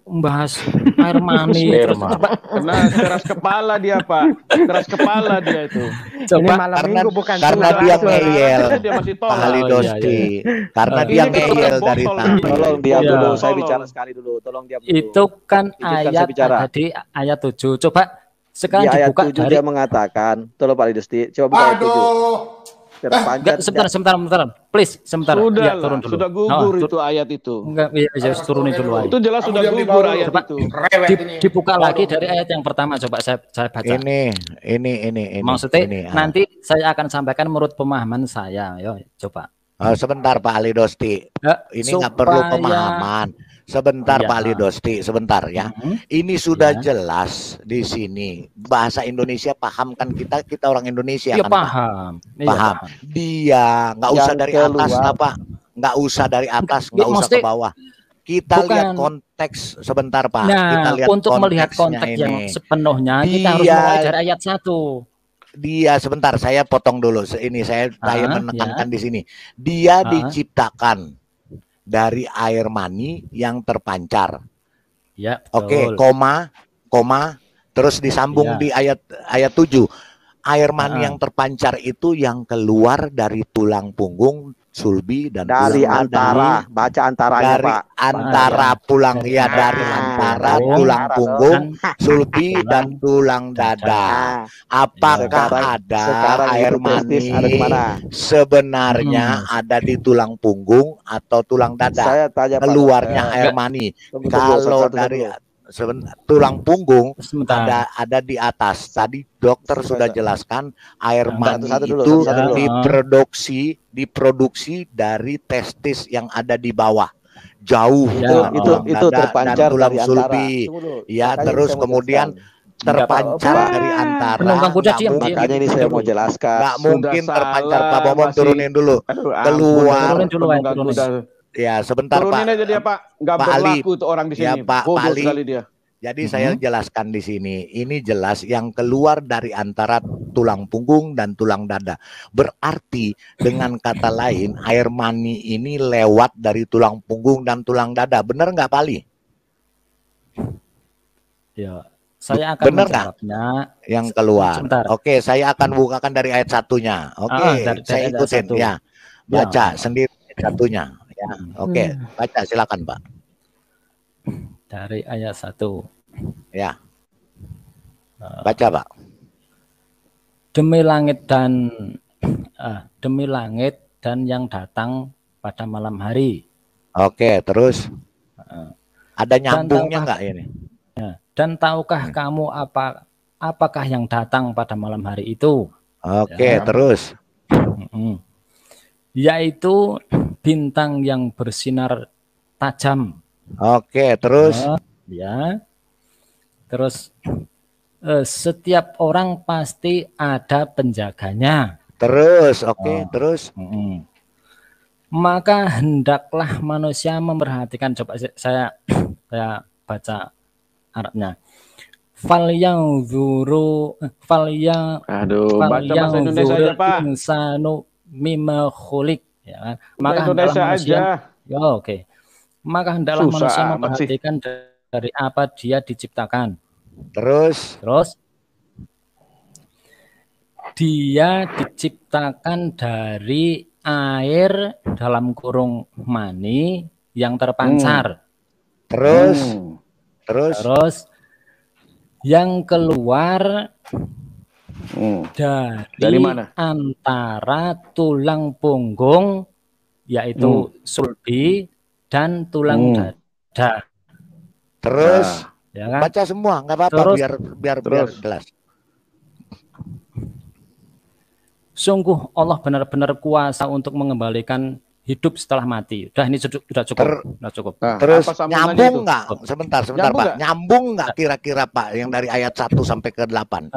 membahas air mani terus karena keras kepala dia, Pak. Keras kepala dia itu. Coba, ini malam minggu bukan karena dia ngeyel. Dia masih tolak. Pak Ali Dosti. Karena dia ngeyel dari tadi. Tolong diam dulu, saya bicara sekali dulu. Tolong diam dulu. Itu kan ayat tadi ayat 7. Coba sekarang di ayat dibuka 7 dia mengatakan, tolong Pak Ali Dosti, coba buka ayat 7. Enggak, sebentar. Please, sebentar. Sudah, turun dulu. Sudah gugur itu ayat itu. Enggak, iya, turunin dulu aja. Itu jelas sudah gugur ayat coba, itu. Dibuka lagi dari ayat yang pertama, coba saya baca. Ini. Maksudnya ini, nanti saya akan sampaikan menurut pemahaman saya. Yo, coba. Sebentar Pak Ali Dosti. Ini nggak perlu pemahaman. Sebentar Pak Ali Dosti, sebentar ya. Ini sudah jelas di sini. Bahasa Indonesia paham kan kita orang Indonesia ya, kan? Paham. Paham. Dia nggak usah dari atas apa? Nggak usah dari atas, nggak usah ke bawah. Kita lihat konteks sebentar Pak. Nah, kita lihat untuk melihat konteks yang sepenuhnya kita harus mulai dari ayat 1. Dia sebentar, saya potong dulu. Ini saya menekankan di sini. Dia diciptakan dari air mani yang terpancar. Ya, oke, koma, terus disambung di ayat 7. Air mani yang terpancar itu yang keluar dari tulang punggung, sulbi dan dari antara, baca antaranya dari Pak. Antara pulang dari antara tulang punggung, sulbi dan tulang dada. Apakah ada air mani sebenarnya ada di tulang punggung atau tulang dada? Saya tanya keluarnya air mani. Kalau dari tulang punggung ada di atas. Tadi dokter sudah jelaskan air mani itu diproduksi dari testis yang ada di bawah, jauh itu terpancar tulang dari sulbi. Ya, terus kemudian terpancar dari antara. Makanya ini saya mau jelaskan. Nggak mungkin terpancar. Pak Bomon turunin dulu. Keluar. Ya, sebentar turunin Pak. Aja dia Pak. Nggak berlaku tuh orang di sini. Ya, Pak Bodoh Ali. Sekali dia. Jadi saya jelaskan di sini. Ini jelas yang keluar dari antara tulang punggung dan tulang dada. Berarti dengan kata lain air mani ini lewat dari tulang punggung dan tulang dada. Benar nggak Pak Ali? Ya, saya akan benar menjawabnya yang keluar. Sebentar. Oke, saya akan bukakan dari ayat 1-nya. Oke, saya ikutin ya. Baca sendiri ayat 1-nya. Ya, oke, baca silakan Pak. Dari ayat 1. Ya. Baca Pak. Demi langit dan yang datang pada malam hari. Oke, terus ada nyambungnya nggak ini? Dan tahukah kamu apakah yang datang pada malam hari itu? Oke, terus. Yaitu bintang yang bersinar tajam. Oke, terus. Ya. Terus setiap orang pasti ada penjaganya. Terus, oke, terus. Maka hendaklah manusia memperhatikan. Coba saya baca Arabnya. Aduh, baca bahasa Indonesia aja Pak. Insanu mimma khuliq, ya kan? Maka Indonesia manusia, aja. Ya, oke. Maka hendaklah manusia memperhatikan dari apa dia diciptakan. Terus dia diciptakan dari air dalam kurung mani yang terpancar. Terus yang keluar dari mana? Antara tulang punggung yaitu sulbi dan tulang dada. Terus ya kan? Baca semua nggak apa-apa biar jelas. Sungguh Allah benar-benar kuasa untuk mengembalikan hidup setelah mati. Udah ini sudah cukup. Sudah cukup. Nah, terus nyambung nggak? Sebentar nyambung Pak. Nyambung nggak kira-kira Pak yang dari ayat 1 sampai ke 8?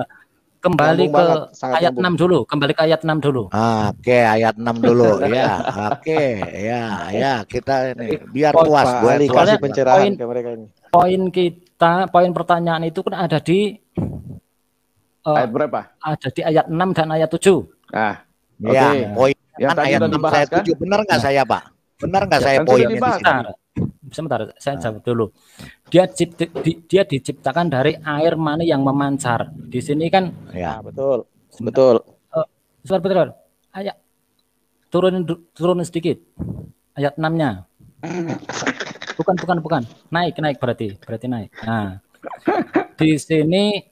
Kembali ke ayat 6 dulu. Kembali ke ayat 6 dulu. Oke, ayat 6 dulu ya. Oke, ya kita ini biar puas buat kasih pencerahan ke mereka ini. Poin pertanyaan itu kan ada di ayat berapa? Ada di ayat 6 dan ayat 7. Nah, ya, poin kan ayat 6 ayat 7 benar nggak saya Pak? Benar nggak saya poinnya di sini? Sebentar, saya jawab dulu. Dia diciptakan dari air mani yang memancar. Di sini kan ya, betul. Sebentar. Ayat turun sedikit. Ayat 6-nya. Bukan. Naik berarti naik. Nah. Di sini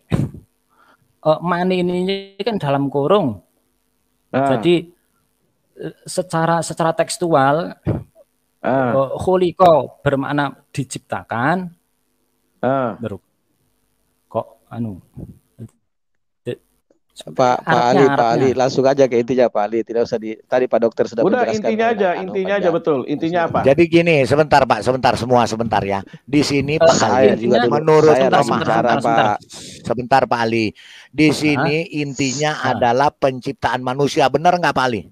mani ini kan dalam kurung. Jadi secara tekstual khuliqa bermakna diciptakan. Baru kok Pak Ali langsung aja ke intinya Pak Ali, tidak usah tadi Pak Dokter sudah menjelaskan. Intinya aja betul. Intinya apa? Jadi gini, sebentar Pak, sebentar ya. Di sini Pak Ali juga menurut sebentar Pak Ali. Di sini intinya adalah penciptaan manusia, benar nggak Pak Ali?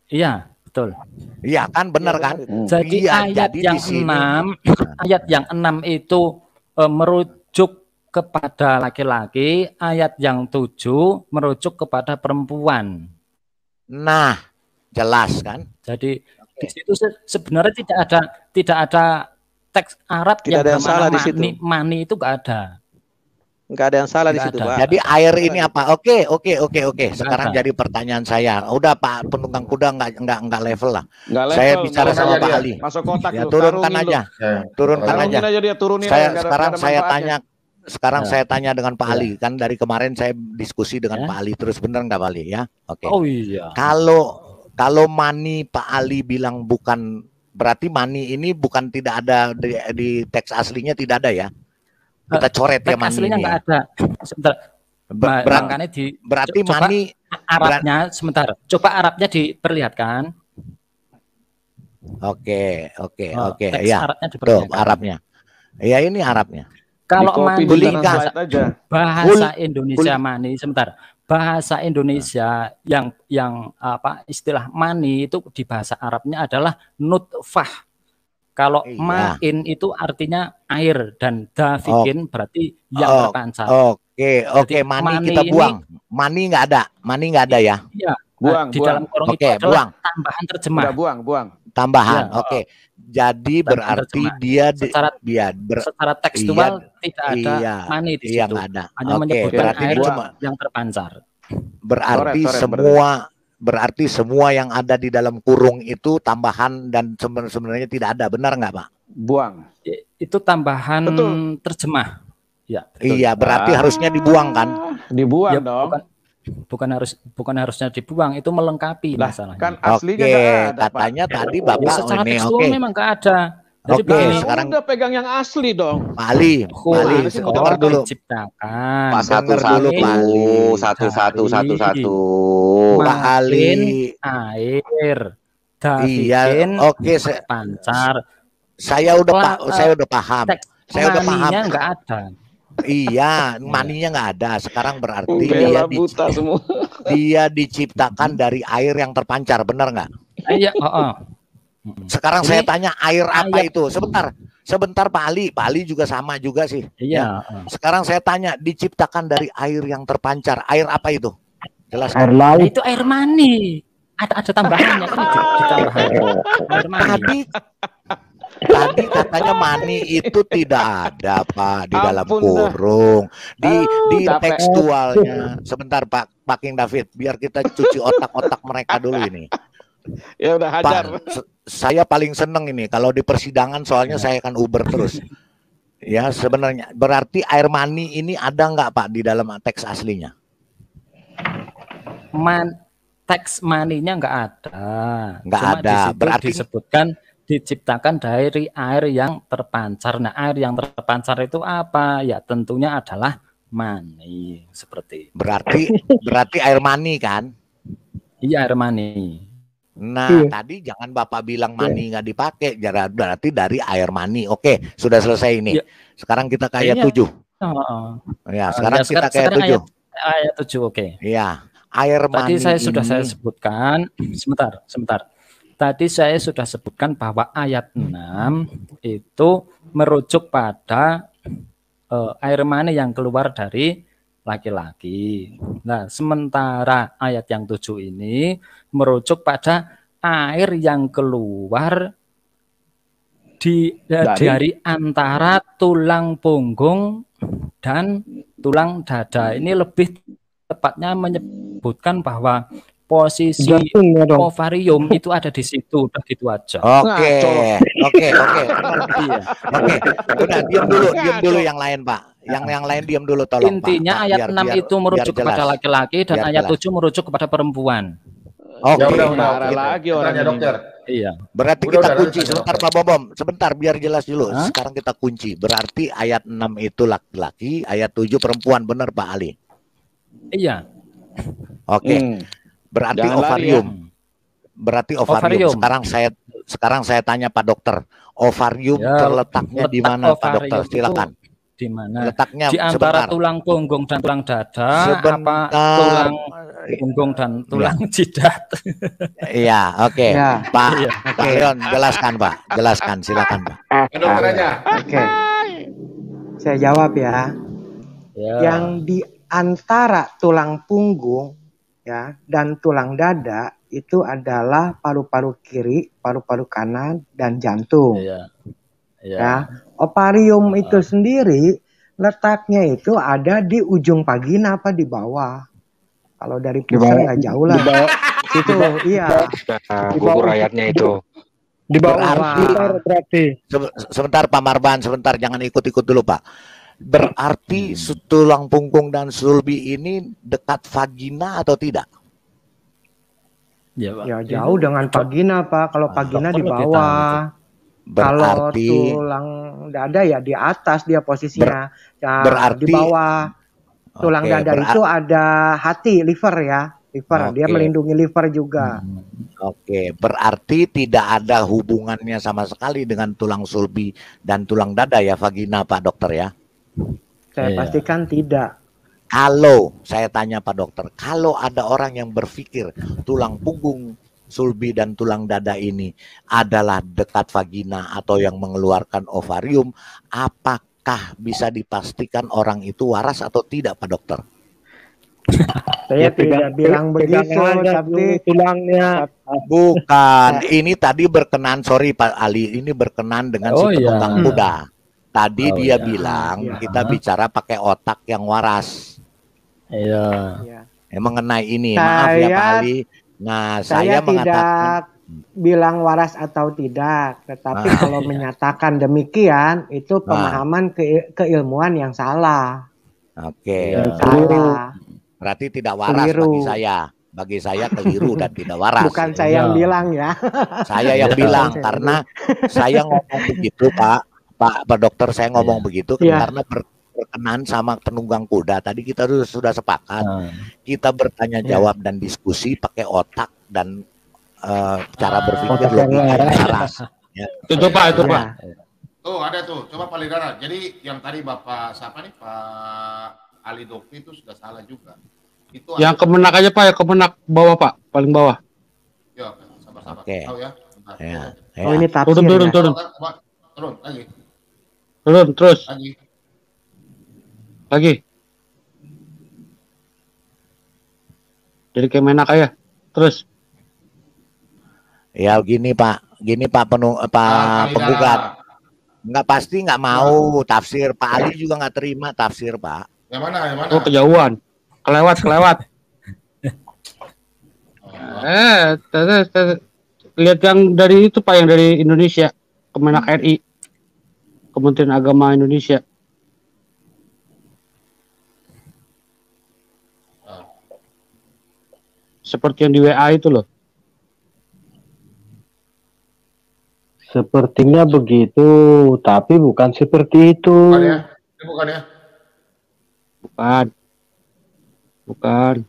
Iya, betul. Iya kan, benar kan? Jadi ayat yang 6 itu merujuk kepada laki-laki, ayat yang 7 merujuk kepada perempuan. Nah, jelas kan? Jadi di situ sebenarnya tidak ada teks Arab tidak yang bermakna mani itu nggak ada. Nggak ada yang salah di situ, Pak. Jadi air ini apa? Oke. Sekarang jadi pertanyaan saya. Udah Pak Penunggang Kuda nggak level lah. Saya bicara sama Pak Ali. Masuk kotak ya, turunkan aja. Sekarang saya tanya dengan Pak Ali, kan dari kemarin saya diskusi dengan Pak Ali terus, benar nggak Pak Ali ya? Oke. Oh iya. Kalau mani Pak Ali bilang bukan, berarti mani ini bukan tidak ada di teks aslinya, tidak ada ya? Kita coret ya mani aslinya ini. Nggak ada. Sebentar. Berarti mani Arabnya sebentar. Coba Arabnya diperlihatkan. Oke. Ya. Arabnya. Ya ini Arabnya. Kalau mani bahasa Indonesia mani, sebentar. Bahasa Indonesia yang apa istilah mani itu di bahasa Arabnya adalah nutfah. Kalau ma'in itu artinya air dan dafikin berarti yang terpancar. Oke, mani kita buang. Mani nggak ada ya? Iya. Buang. Di dalam kurung itu adalah tambahan terjemah. Buang. Tambahan. Oke. Jadi berarti dia secara tekstual tidak ada mani di situ. Nggak ada. Hanya menyebutkan air yang terpancar. Berarti semua yang ada di dalam kurung itu tambahan dan sebenarnya tidak ada, benar nggak Pak? Buang. Itu tambahan terjemah. Ya. Betul. Iya, berarti harusnya dibuang kan? Dibuang ya, dong. Bukan harusnya dibuang, itu melengkapi masalahnya. Kan aslinya katanya tadi Bapak secara tekstual memang nggak ada. Jadi sekarang udah pegang yang asli dong. Pak Ali, dengar dulu. Diciptakan. Pak satu. Pak Ali, air, pancar. Saya udah paham. Saya udah paham. Maninya nggak ada. Iya, maninya nggak ada. Sekarang berarti dia diciptakan dari air yang terpancar, benar nggak? Iya. Sekarang saya tanya air apa itu? Sebentar Pak Ali juga sama juga sih. Iya. Sekarang saya tanya, diciptakan dari air yang terpancar, air apa itu? Jelas. Air laut. Itu air mani. Ada tambahannya kan ditambahkan. Air mani. Tadi katanya mani itu tidak ada Pak di dalam kurung, di tekstualnya. Sebentar Pak King David, biar kita cuci otak-otak mereka dulu ini. Ya udah hajar. Saya paling seneng ini kalau di persidangan, soalnya saya akan uber terus. Ya sebenarnya berarti air mani ini ada nggak Pak di dalam teks aslinya? Teks maninya nggak ada. Nggak ada. Berarti disebutkan diciptakan dari air yang terpancar. Nah, air yang terpancar itu apa? Ya tentunya adalah mani. Seperti berarti air mani kan? Iya, air mani. Nah, tadi jangan Bapak bilang mani nggak dipakai, berarti dari air mani. Oke, sudah selesai ini. Sekarang kita ke ayat 7. Ya, sekarang kita ke ayat 7. Ayat 7, oke. Iya, air Tadi mani saya ini sebutkan, sebentar. Tadi saya sudah sebutkan bahwa ayat 6 itu merujuk pada air mani yang keluar dari laki-laki. Nah, sementara ayat yang 7 ini merujuk pada air yang keluar dari antara tulang punggung dan tulang dada. Ini lebih tepatnya menyebutkan bahwa posisi ovarium itu ada di situ, udah gitu aja. Oke. Udah diam dulu yang lain, Pak. Yang lain diam dulu tolong, Intinya Pak. ayat 6 itu merujuk kepada laki-laki dan ayat 7 merujuk kepada perempuan. Oke. Udah lagi orangnya dokter. Iya. Berarti kita kunci sebentar Pak Bobom. Sebentar biar jelas dulu. Sekarang kita kunci. Berarti ayat 6 itu laki-laki, ayat 7 perempuan, benar Pak Ali? Iya. Oke. Berarti Jangan ovarium. lari, Berarti ovarium. Sekarang saya tanya Pak Dokter. Ovarium terletaknya di mana Pak Dokter? Silakan. Di mana? Letaknya di antara tulang punggung dan tulang dada, apa tulang punggung dan tulang jidat. Iya, oke. Ya. Pak Leon, jelaskan Pak. Jelaskan, silakan Pak. Dokter aja. Oke. Saya jawab ya. Yang di antara tulang punggung ya dan tulang dada itu adalah paru-paru kiri, paru-paru kanan, dan jantung. Ya, ovarium itu sendiri letaknya itu ada di ujung vagina apa di bawah. Kalau dari pusar nggak jauh lah. Itu iya. Gugur ayatnya itu. Di bawah berarti. Sebentar Pak Marban, sebentar jangan ikut-ikut dulu Pak. Berarti tulang punggung dan sulbi ini dekat vagina atau tidak? Ya, jauh dengan vagina Pak. Kalau vagina di bawah. Kalau tulang dada ya di atas dia posisinya. Berarti di bawah tulang dada itu ada hati, liver ya. Liver, dia melindungi liver juga. Oke, berarti tidak ada hubungannya sama sekali dengan tulang sulbi dan tulang dada ya vagina Pak Dokter ya? Saya pastikan tidak. Kalau saya tanya Pak Dokter, kalau ada orang yang berpikir tulang punggung, sulbi dan tulang dada ini adalah dekat vagina atau yang mengeluarkan ovarium, apakah bisa dipastikan orang itu waras atau tidak Pak Dokter? Saya tidak bilang begitu, tapi tulangnya bukan. Ini tadi berkenan, sorry Pak Ali, ini berkenan dengan si penunggang kuda. Tadi dia bilang kita bicara pakai otak yang waras. Iya. Mengenai ini, maaf ya Pak Ali. Nah, saya mengatakan tidak bilang waras atau tidak, tetapi kalau menyatakan demikian itu pemahaman keilmuan yang salah. Oke. Salah. Berarti tidak waras bagi saya. Bagi saya keliru dan tidak waras. Bukan saya yang bilang ya. Saya yang bilang karena saya ngomong begitu Pak Dokter, saya ngomong begitu karena berkenan sama penunggang kuda. Tadi kita sudah sepakat. Kita bertanya jawab dan diskusi pakai otak dan cara berpikir logika yang waras. Itu Pak. Tuh ada tuh, coba Pak Lidana. Jadi yang tadi Bapak siapa nih Pak Ali Dokti itu sudah salah juga. Itu yang kemenak aja Pak, ya kemenak bawah Pak, paling bawah. Ya, sabar-sabar. Oke. Tahu ya. Oh ini tafsir. Turun. Turun lagi. Turun terus. Lagi. Jadi kemenak aja. Terus. Ya gini Pak penggugat. Nggak pasti nggak mau tafsir. Pak Ali juga nggak terima tafsir Pak. Yang mana? Oh kejauhan. Kelewat. Lihat yang dari itu Pak, yang dari Indonesia, Kemenak RI, Kementerian Agama Indonesia. Seperti yang di WA itu loh. Sepertinya begitu, tapi bukan seperti itu. Bukan ya? Ini bukan ya? Bukan.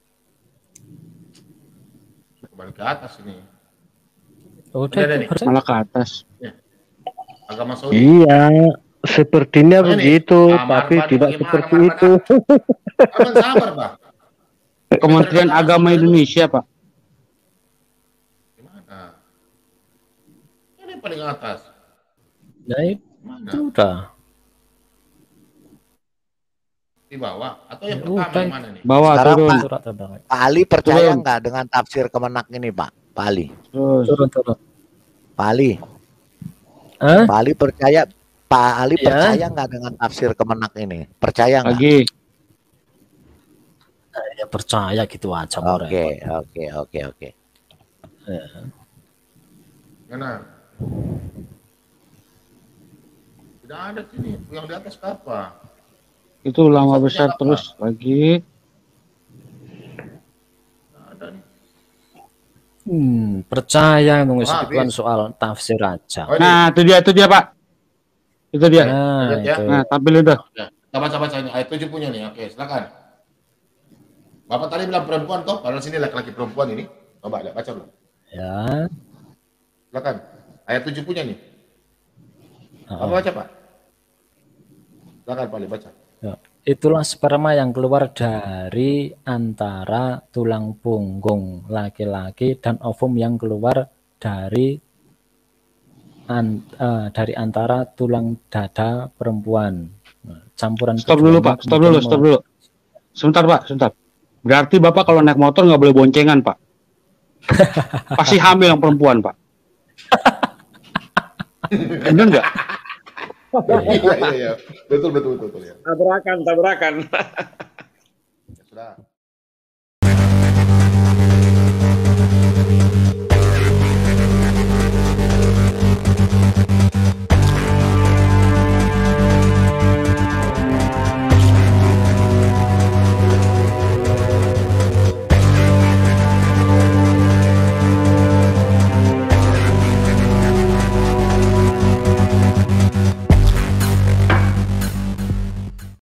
Kembali ke atas ini. Malah ke atas. Agama Saudi. Iya, sepertinya begitu, tapi tidak seperti itu. Sabar, Pak. Kementerian Agama Indonesia, Pak. Gimana? Ini paling atas. Ya, itu udah. Di bawah atau yang pertama yang mana nih? Bawah. Sekarang turun. Pak Ali percaya nggak dengan tafsir Kemenak ini, Pak? Pak Ali. Turun. Pak Ali. Pak Ali percaya percaya nggak dengan tafsir Kemenak ini? Percaya nggak? Lagi. Ya percaya gitu aja. Oke. Mana? Tidak ada sini. Yang di atas apa? Itu ulama besar terus lagi. Percaya mengusulkan soal tafsir aja. Nah, itu dia Pak. Itu dia. Nah, tampil itu. Kita baca ini ayat 7 punya nih. Oke, silakan. Bapak tadi bilang perempuan toh, padahal sini laki-laki perempuan ini. Coba lihat, baca dulu. Ya. Silakan. Ayat 7 punya nih. Apa baca, Pak? Silakan Pak, baca. Ya. Itulah sperma yang keluar dari antara tulang punggung laki-laki dan ovum yang keluar dari antara tulang dada perempuan. Campuran. Stop dulu Pak, stop dulu. Sebentar Pak, sebentar. Berarti Bapak kalau naik motor nggak boleh boncengan Pak. Pasti hamil yang perempuan Pak. Bener nggak? Iya. Betul ya. Tabrakan. Sudah.